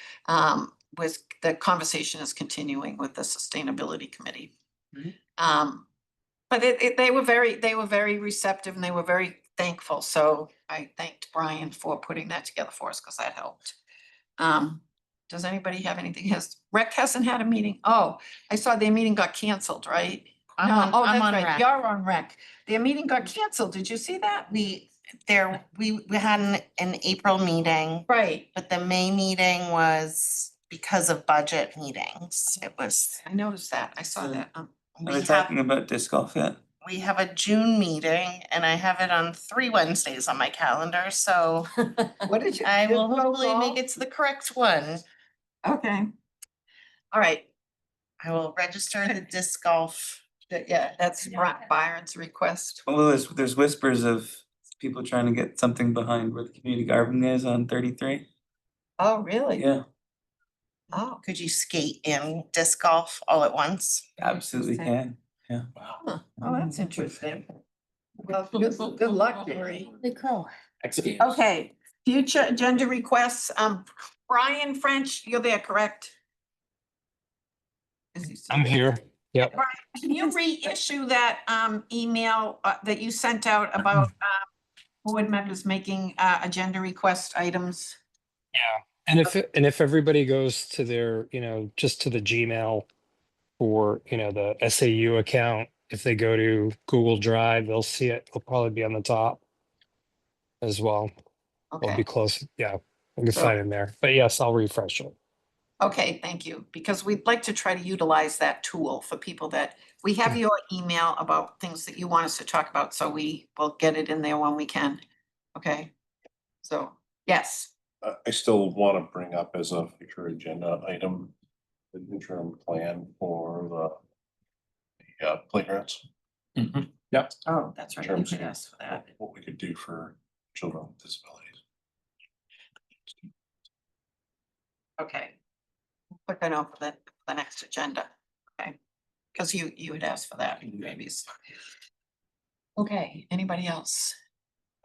with the conversation is continuing with the sustainability committee. But they were very receptive and they were very thankful. So I thanked Brian for putting that together for us because that helped. Does anybody have anything? Rec hasn't had a meeting? Oh, I saw their meeting got canceled, right? I'm No, on, oh, I'm that's on right. rec. You're on rec. Their meeting got canceled. Did you see that? We had an April meeting, Right. but the May meeting was because of budget meetings. It was, I noticed that. I saw So- that. Are we they have, talking about disc golf yet? we have a June meeting and I have it on 3 Wednesdays on my calendar, so What did you? I will disc golf hopefully make golf? it to the correct one. Okay. All right. I will register the disc golf. Yeah, that's Byron's request. Well, there's whispers of people trying to get something behind where the community garden is on 33. Oh, really? Yeah, Oh, Could you skate in disc golf all at once? absolutely can. Yeah. huh. Oh, that's interesting. Well, good luck, Dory. Okay, future agenda requests, Brian French, you're there, correct? Is he still I'm there? here. Yep. Brian, can you reissue that email that you sent out about board members making agenda request items? Yeah. And if everybody goes to their, just to the Gmail for, the SAU account, if they go to Google Drive, they'll see it. It'll probably be on the top as well. We'll be Okay, close, yeah, we'll be So- fine in there, but yes, I'll refresh it. okay, thank you, because we'd like to try to utilize that tool for people that, we have your email about things that you want us to talk about, so we will get it in there when we can. Okay, so, yes, I still want to bring up as a future agenda item, the interim plan for the playgrounds. oh, that's right, you Terms could of ask for that. What we could do for children with disabilities. Okay. Put that on for the next agenda, okay? Because you had asked for that previously. Okay, anybody else?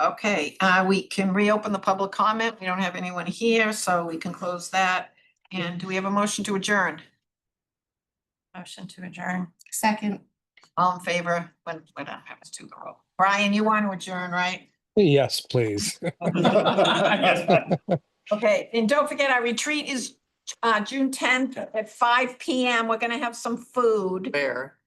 Okay, we can reopen the public comment. We don't have anyone here, so we can close that. And do we have a motion to adjourn? Motion to adjourn. Second. All in favor? When I have to do the roll. Brian, you want to adjourn, right? Yes, please. Okay, and don't forget our retreat is June 10th at 5 p.m. We're gonna have some food. Where?